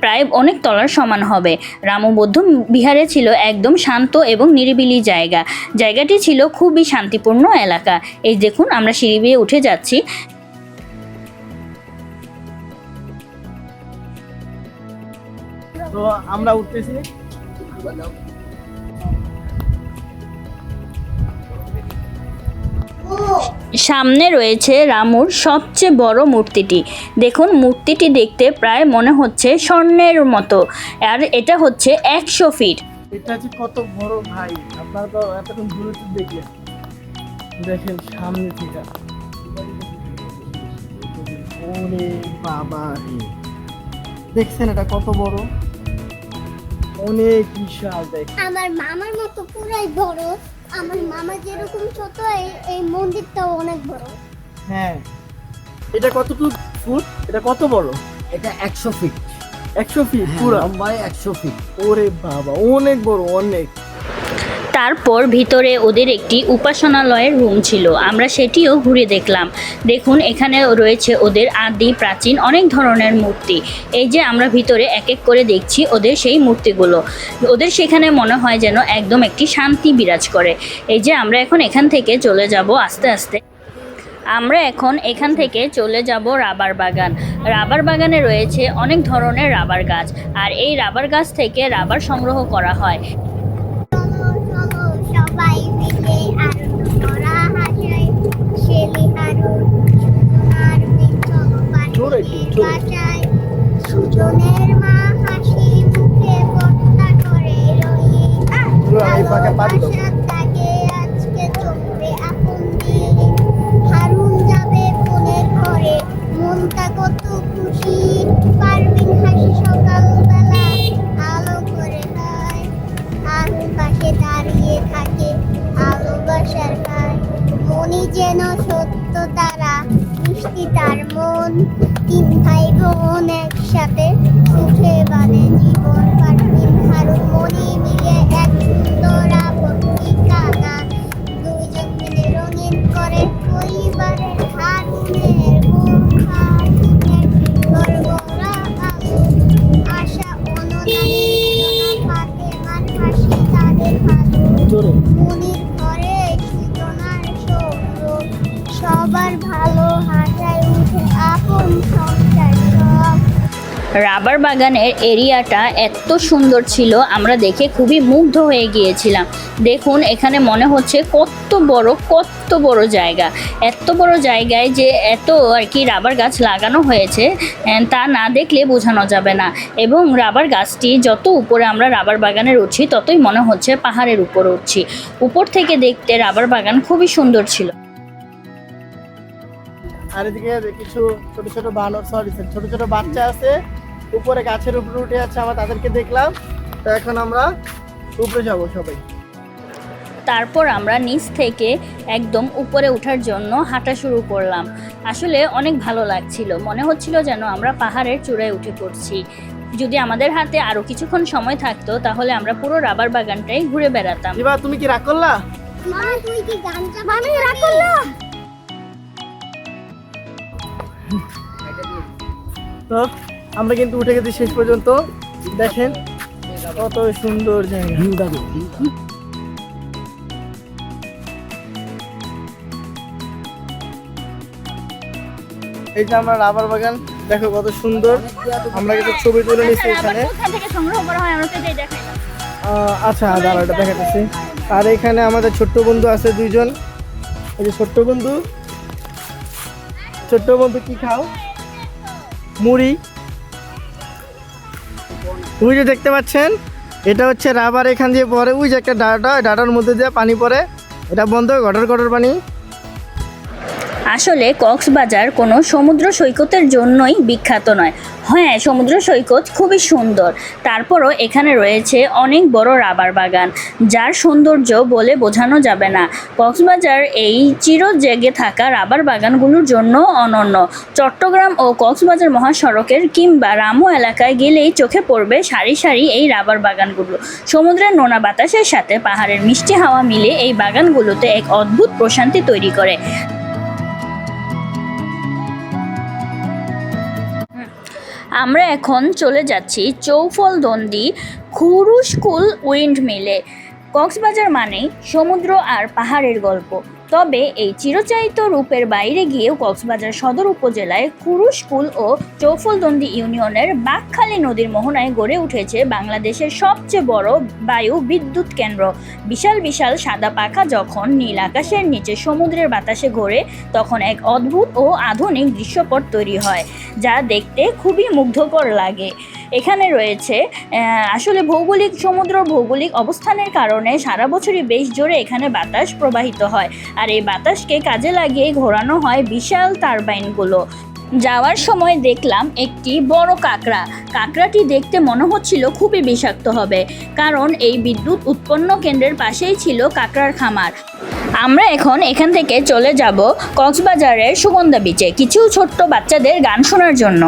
প্রায় অনেক তলার সমান হবে। রামু বৌদ্ধবিহারে ছিল একদম শান্ত এবং নিরিবিলি জায়গা। জায়গাটি ছিল খুবই শান্তিপূর্ণ এলাকা। এই দেখুন আমরা সিঁড়ি বেয়ে উঠে যাচ্ছি। তো আমরা উঠতেছি। সামনে রয়েছে রামুর সবচেয়ে বড় মূর্তিটি। দেখুন মূর্তিটি দেখতে প্রায় মনে হচ্ছে স্বর্ণের মতো, আর এটা হচ্ছে 100 ফিট। এটা যে কত বড় ভাই, আপনারা তো এতক্ষণ দূরে দেখলেন, দেখেন সামনে থেকে। ওরে বাবা, দেখছেন এটা কত বড়, অনেক বিশাল। দেখ আমার মামার মতো পুরাই বড়। আমার মামা যেরকম ছোট, এই মন্দিরটাও অনেক বড়। হ্যাঁ, এটা কতটুকু ফুট, এটা কত বড়? এটা 100 ফিট, 100 ফিট পুরো লম্বায় 100 ফিট। ওরে বাবা, অনেক বড়, অনেক। তারপর ভিতরে ওদের একটি উপাসনালয়ের রুম ছিল, আমরা সেটিও ঘুরে দেখলাম। দেখুন এখানে রয়েছে ওদের আদি প্রাচীন অনেক ধরনের মূর্তি। এই যে আমরা ভিতরে এক এক করে দেখছি ওদের সেই মূর্তিগুলো। ওদের সেখানে মনে হয় যেন একদম একটি শান্তি বিরাজ করে। এই যে আমরা এখন এখান থেকে চলে যাব আস্তে আস্তে। আমরা এখন এখান থেকে চলে যাব রাবার বাগান। রাবার বাগানে রয়েছে অনেক ধরনের রাবার গাছ, আর এই রাবার গাছ থেকে রাবার সংগ্রহ করা হয়। চলো চলো সবাই মিলে আনন্দ করা হাসায় শেলি হারুন সুজনার চলো পাঠিয়ে বাসায়। সুজনের মা হাসি মুখে বর্তা করে রয়ে তাকে আজকে চলবে আপন দিন। হারুন যাবে বোনের ঘরে, মনটা কত খুশি। পারবিন হাসি সকালবেলা আলো করে হয়, আলোর পাশে দাঁড়িয়ে থাকে ভালোবাসার গান। মনি যেন সত্য তারা, মিষ্টি তার মন। 3 ভাই বোন একসাথে সুখে বাঁধে জীবন। পারবিন হারুন মনি মিলে এক সুন্দর আপন ঠিকানা। 2 জন মিলে রঙিন করে পরিবারের হারুনের মুখখান। গড়গড়া আলো আশা অনুদান ফাতেমার হাসি তাদের ভালো। মনির ঘরে সুজনার শোক, সবার ভালো হাসায় উঠে আপন সংসার সব। রাবার বাগানের এরিয়াটা এত সুন্দর ছিল, আমরা দেখে খুবই মুগ্ধ হয়ে গিয়েছিলাম। দেখুন এখানে মনে হচ্ছে কত বড় জায়গা। এত বড় জায়গায় যে এত আর কি রাবার গাছ লাগানো হয়েছে তা না দেখলে বোঝানো যাবে না। এবং রাবার গাছটি যত উপরে আমরা রাবার বাগানের উঠছি ততই মনে হচ্ছে পাহাড়ের উপর উঠছি। উপর থেকে দেখতে রাবার বাগান খুবই সুন্দর ছিল। আর এদিকে কিছু ছোট ছোট বানর, সরি ছোট ছোট বাচ্চা আছে, উপরে গাছের উপরে উঠে আছে, আমরা তাদেরকে দেখলাম। তো এখন আমরা উপরে যাব সবাই। তারপর আমরা নিচ থেকে একদম উপরে ওঠার জন্য হাঁটা শুরু করলাম। আসলে অনেক ভালো লাগছিল, মনে হচ্ছিল যেন আমরা পাহাড়ের চূড়ায় উঠে পড়ছি। যদি আমাদের হাতে আরো কিছুক্ষণ সময় থাকতো তাহলে আমরা পুরো রাবার বাগানটাই ঘুরে বেড়াতাম। এবার তুমি কি রাগ করলা? মা তুই কি গানটা মানে রাগ করলা? তো আমরা কিন্তু উঠে গেছি শেষ পর্যন্ত। দেখেন কত সুন্দর জায়গা। এই যে আমরা রাবার বাগান, দেখো কত সুন্দর। আমরা কিন্তু ছবি তুলে নিচ্ছি এখানে। আচ্ছা দাঁড়া, এটা দেখাতেছি। আর এখানে আমাদের ছোট্ট বন্ধু আছে 2 জন। এই যে ছোট্ট বন্ধু, ছোট্ট বন্ধু কি খাও? মুড়ি। ওই যে দেখতে পাচ্ছেন, এটা হচ্ছে রাবার, এখান দিয়ে পরে ওই যে একটা ডাটা, ডাটার মধ্যে দিয়ে পানি পড়ে, এটা বন্ধ, গটর গটর পানি। আসলে কক্সবাজার কোনো সমুদ্র সৈকতের জন্যই বিখ্যাত নয়। হ্যাঁ, সমুদ্র সৈকত খুবই সুন্দর, তারপরও এখানে রয়েছে অনেক বড় রাবার বাগান, যার সৌন্দর্য বলে বোঝানো যাবে না। কক্সবাজার এই চির জেগে থাকা রাবার বাগানগুলোর জন্য অনন্য। চট্টগ্রাম ও কক্সবাজার মহাসড়কের কিংবা রামু এলাকায় গেলেই চোখে পড়বে সারি সারি এই রাবার বাগানগুলো। সমুদ্রের নোনা বাতাসের সাথে পাহাড়ের মিষ্টি হাওয়া মিলে এই বাগানগুলোতে এক অদ্ভুত প্রশান্তি তৈরি করে। আমরা এখন চলে যাচ্ছি চৌফলদন্দি খুরুশকুল উইন্ড মিলে। কক্সবাজার মানেই সমুদ্র আর পাহাড়ের গল্প, তবে এই চিরচারিত রূপের বাইরে গিয়েও কক্সবাজার সদর উপজেলায় খুরুশকুল ও চৌফলদন্দি ইউনিয়নের বাঁকখালী নদীর মোহনায় গড়ে উঠেছে বাংলাদেশের সবচেয়ে বড় বায়ু বিদ্যুৎ কেন্দ্র। বিশাল বিশাল সাদা পাখা যখন নীল আকাশের নিচে সমুদ্রের বাতাসে ঘোরে, তখন এক অদ্ভুত ও আধুনিক দৃশ্যপট তৈরি হয়, যা দেখতে খুবই মুগ্ধকর লাগে। এখানে রয়েছে আসলে সমুদ্র ভৌগোলিক অবস্থানের কারণে সারা বছরই বেশ জোরে এখানে বাতাস প্রবাহিত হয়, আর এই বাতাসকে কাজে লাগিয়ে ঘোরানো হয় বিশাল টারবাইনগুলো। যাওয়ার সময় দেখলাম একটি বড় কাঁকড়াটি দেখতে মনে হচ্ছিল খুবই বিষাক্ত হবে, কারণ এই বিদ্যুৎ উৎপন্ন কেন্দ্রের পাশেই ছিল কাঁকড়ার খামার। আমরা এখন এখান থেকে চলে যাব কক্সবাজারের সুগন্ধা বিচে কিছু ছোট্ট বাচ্চাদের গান শোনার জন্য।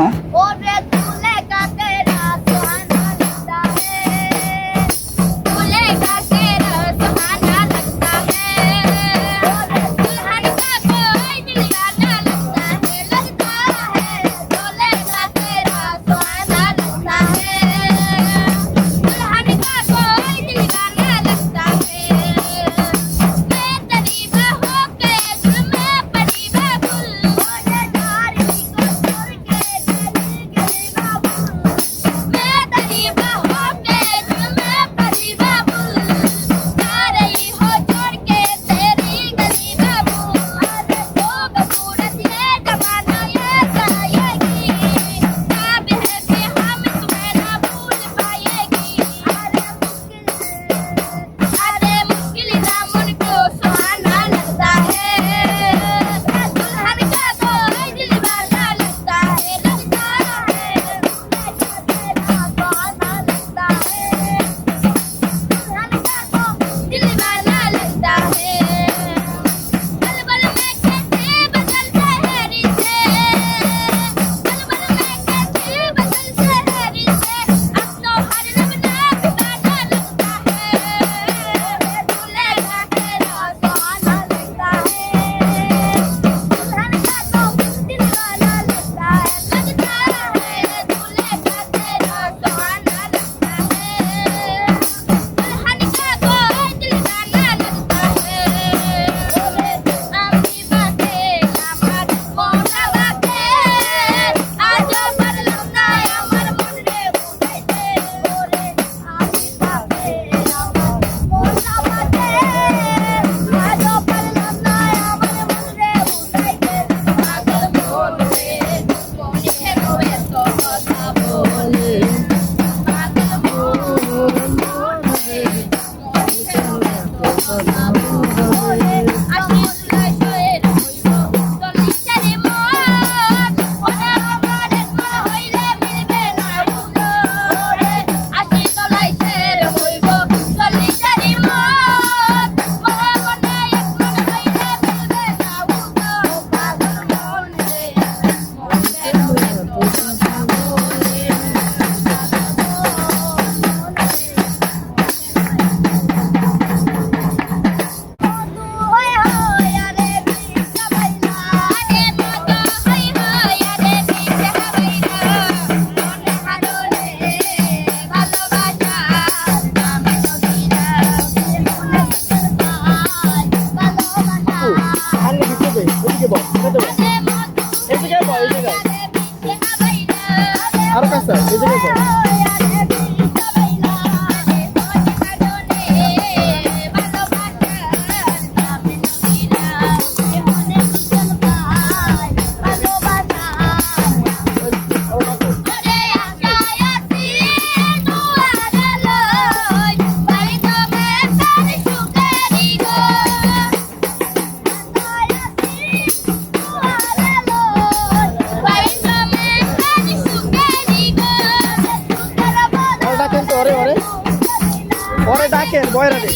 বয়রা দে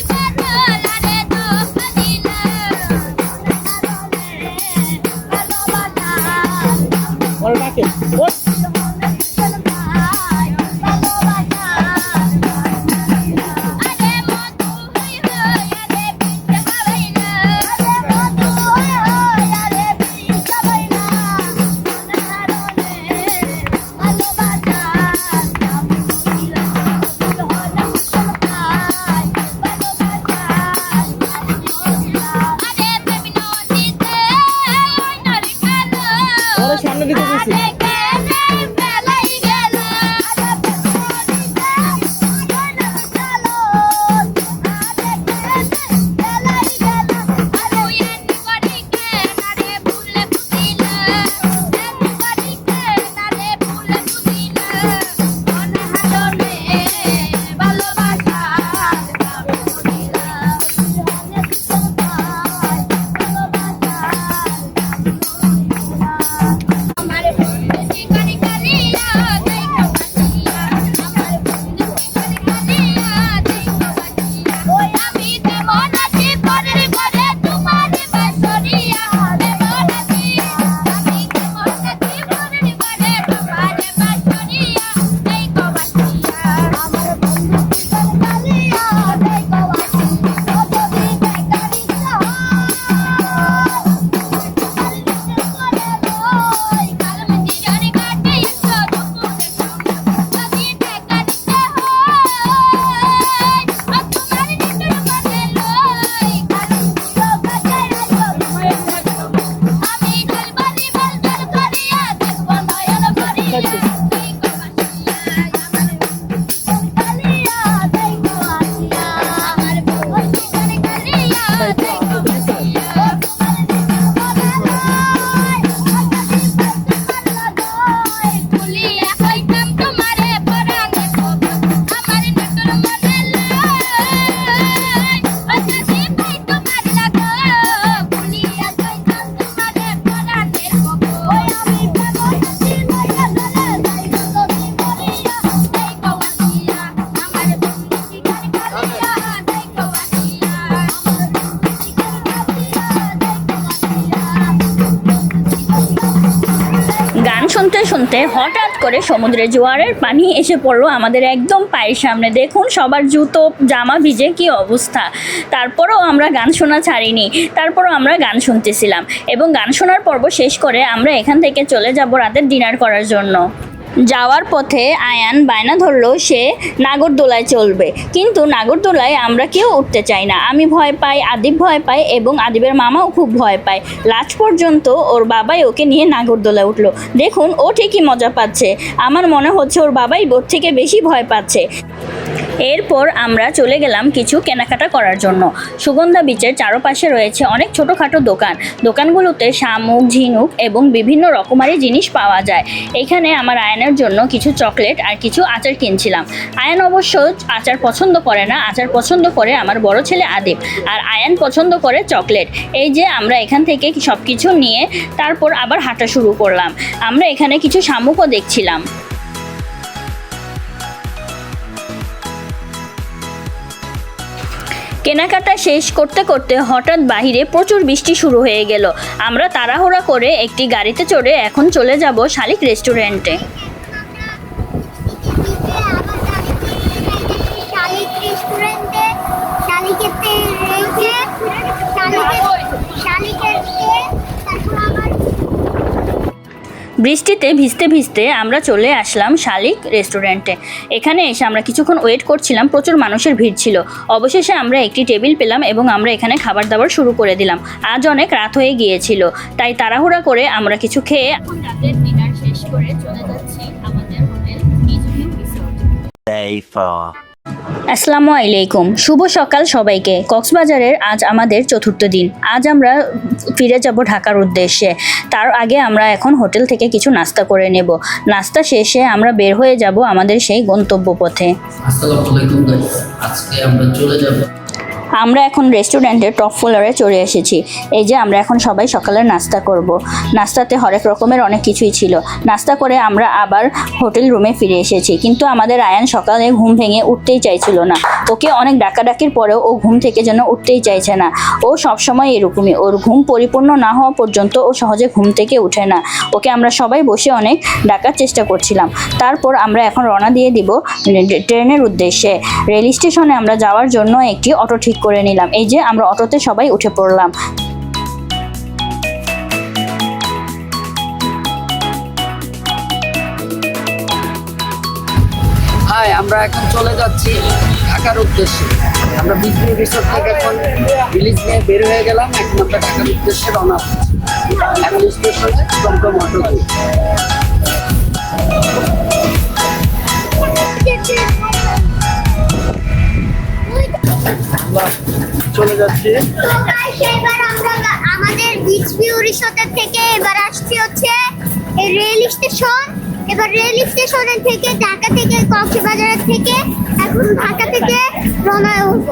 বল ডাকে ওঠ সামনে দিতে বলছি গান শুনতে শুনতে হঠাৎ করে সমুদ্রে জোয়ারের পানি এসে পড়লো আমাদের একদম পায়ের সামনে। দেখুন সবার জুতো জামা ভিজে কি অবস্থা। তারপরেও আমরা গান শোনা ছাড়িনি, তারপরও আমরা গান শুনতেছিলাম এবং গান শোনার পর্ব শেষ করে আমরা এখান থেকে চলে যাব রাতের ডিনার করার জন্য। যাওয়ার পথে আয়ান বায়না ধরলো সে নাগরদোলায় চলবে, কিন্তু নাগরদোলায় আমরা কেউ উঠতে চাই না। আমি ভয় পাই, আদিব ভয় পায় এবং আদিবের মামাও খুব ভয় পায়। লাস্ট পর্যন্ত ওর বাবাই ওকে নিয়ে নাগরদোলায় উঠলো। দেখুন ও ঠিকই মজা পাচ্ছে, আমার মনে হচ্ছে ওর বাবাই ওর থেকে বেশি ভয় পাচ্ছে। এরপর আমরা চলে গেলাম কিছু কেনাকাটা করার জন্য। সুগন্ধা বিচের চারপাশে রয়েছে অনেক ছোটোখাটো দোকান। দোকানগুলোতে শামুক, ঝিনুক এবং বিভিন্ন রকমারি জিনিস পাওয়া যায়। এখানে আমার আয়ানের জন্য কিছু চকলেট আর কিছু আচার কিনছিলাম। আয়ান অবশ্য আচার পছন্দ করে না, আচার পছন্দ করে আমার বড় ছেলে আদিব, আর আয়ান পছন্দ করে চকলেট। এই যে আমরা এখান থেকে সব কিছু নিয়ে তারপর আবার হাঁটা শুরু করলাম। আমরা এখানে কিছু শামুকও দেখছিলাম। কেনাকাটা শেষ করতে করতে হঠাৎ বাহিরে প্রচুর বৃষ্টি শুরু হয়ে গেল। আমরা তাড়াহুড়া করে একটি গাড়িতে চড়ে এখন চলে যাব শালিক রেস্টুরেন্টে। বৃষ্টিতে ভিজতে ভিজতে আমরা চলে আসলাম শালিক রেস্টুরেন্টে। এখানে এসে আমরা কিছুক্ষণ ওয়েট করছিলাম, প্রচুর মানুষের ভিড় ছিল। অবশেষে আমরা একটি টেবিল পেলাম এবং আমরা এখানে খাবার দাবার শুরু করে দিলাম। আজ অনেক রাত হয়ে গিয়েছিল, তাই তাড়াহুড়া করে আমরা কিছু খেয়ে এখন রাতের ডিনার শেষ করে চলে যাচ্ছি আমাদের হোটেল নিজুহি রিসোর্ট। আসসালামু আলাইকুম, শুভ সকাল সবাইকে। কক্সবাজারের আজ আমাদের চতুর্থ দিন। আজ আমরা ফিরে যাব ঢাকার উদ্দেশ্যে। তার আগে আমরা এখন হোটেল থেকে কিছু নাস্তা করে নেব। নাস্তা শেষে আমরা বের হয়ে যাব আমাদের সেই গন্তব্য পথে। আসসালামু আলাইকুম গাইস, আজকে আমরা চলে যাব আমরা এখন রেস্টুরেন্টের টপ ফ্লোরে চলে এসেছি। এই যে আমরা এখন সবাই সকালের নাস্তা করব। নাস্তাতে হরেক রকমের অনেক কিছুই ছিল। নাস্তা করে আমরা আবার হোটেল রুমে ফিরে এসেছি, কিন্তু আমাদের আয়ান সকালে ঘুম ভেঙে উঠতেই চাইছিল না। ওকে অনেক ডাকাডাকির পরেও ও ঘুম থেকে যেন উঠতেই চাইছে না। ও সবসময় এরকমই, ওর ঘুম পরিপূর্ণ না হওয়া পর্যন্ত ও সহজে ঘুম থেকে উঠে না। ওকে আমরা সবাই বসে অনেক ডাকার চেষ্টা করছিলাম। তারপর আমরা এখন রওনা দিয়ে দিব ট্রেনের উদ্দেশ্যে। রেল স্টেশনে আমরা যাওয়ার জন্য একটি অটো ঠিক করে নিলাম। এই যে আমরা অটোতে সবাই উঠে পড়লাম। হাই, আমরা এখন চলে যাচ্ছি ঢাকার উদ্দেশ্যে। আমরা বিজলি রিসোর্ট থেকে এখন রিলিজ নিয়ে বের হয়ে গেলাম। এখন আমরা ঢাকার উদ্দেশ্যে রওনা হচ্ছি। এখন স্টেশনে টমটম অটো দিয়ে। আমরা চলে যাচ্ছি। তো guys, এবার আমরা আমাদের বিচ ভিউ রিসোর্টের থেকে এবার আসছি হচ্ছে এই রেল স্টেশন। এবার রেল স্টেশনের থেকে ঢাকা থেকে কক্সবাজার থেকে এখন ঢাকা থেকে রওনা হব।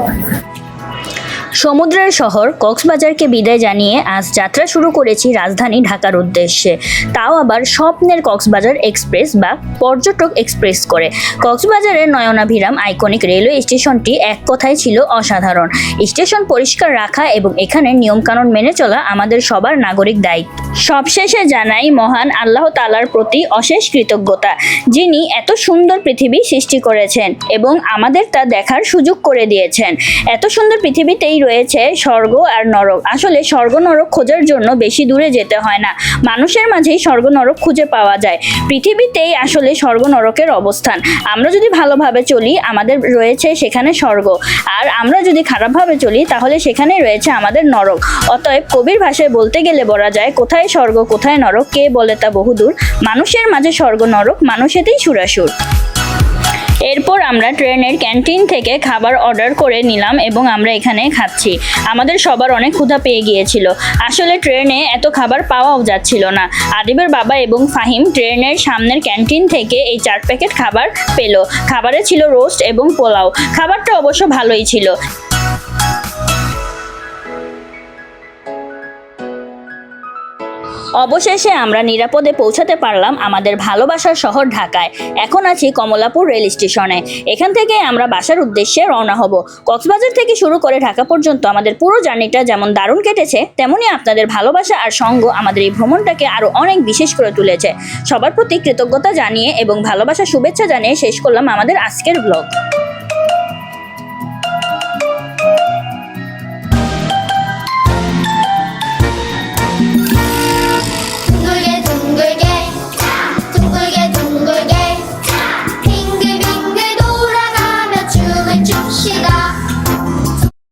সমুদ্রের শহর কক্সবাজারকে বিদায় জানিয়ে আজ যাত্রা শুরু করেছি রাজধানী ঢাকার উদ্দেশ্যে, তাও আবার স্বপ্নের কক্সবাজার এক্সপ্রেস বা পর্যটক এক্সপ্রেস করে। কক্সবাজারের নয়নাভিরাম আইকনিক রেলওয়ে স্টেশনটি এক কথায় ছিল অসাধারণ। স্টেশন পরিষ্কার রাখা এবং এখানের নিয়মকানুন মেনে চলা আমাদের সবার নাগরিক দায়িত্ব। সবশেষে জানাই মহান আল্লাহ তাআলার প্রতি অশেষ কৃতজ্ঞতা, যিনি এত সুন্দর পৃথিবী সৃষ্টি করেছেন এবং আমাদের তা দেখার সুযোগ করে দিয়েছেন। এত সুন্দর পৃথিবীতেই রয়েছে স্বর্গ আর নরক। আসলে স্বর্গ নরক খোঁজার জন্য বেশি দূরে যেতে হয় না, মানুষের মাঝেই স্বর্গ নরক খুঁজে পাওয়া যায়। পৃথিবীতেই আসলে স্বর্গ নরকের অবস্থান। আমরা যদি ভালোভাবে চলি আমাদের রয়েছে সেখানে স্বর্গ, আর আমরা যদি খারাপভাবে চলি তাহলে সেখানে রয়েছে আমাদের নরক। অতএব কবির ভাষায় বলতে গেলে বলা যায়, কোথায় স্বর্গ কোথায় নরক কে বলে তা বহুদূর, মানুষের মাঝে স্বর্গ নরক মানুষেতেই সুরাসুর। এরপর আমরা ট্রেনের ক্যান্টিন থেকে খাবার অর্ডার করে নিলাম এবং আমরা এখানে খাচ্ছি। আমাদের সবার অনেক ক্ষুধা পেয়ে গিয়েছিল। আসলে ট্রেনে এত খাবার পাওয়াও যাচ্ছিল না। আদিবের বাবা এবং ফাহিম ট্রেনের সামনের ক্যান্টিন থেকে এই 4 প্যাকেট খাবার পেল। খাবারে ছিল রোস্ট এবং পোলাও। খাবারটা অবশ্য ভালোই ছিল। অবশেষে আমরা নিরাপদে পৌঁছাতে পারলাম আমাদের ভালোবাসার শহর ঢাকায়। এখন আছি কমলাপুর রেল স্টেশনে। এখান থেকে আমরা বাসার উদ্দেশ্যে রওনা হব। কক্সবাজার থেকে শুরু করে ঢাকা পর্যন্ত আমাদের পুরো জার্নিটা যেমন দারুণ কেটেছে, তেমনি আপনাদের ভালোবাসা আর সঙ্গ আমাদের এই ভ্রমণটাকে আরো অনেক বিশেষ করে তুলেছে। সবার প্রতি কৃতজ্ঞতা জানিয়ে এবং ভালোবাসা শুভেচ্ছা জানিয়ে শেষ করলাম আমাদের আজকের ব্লগ।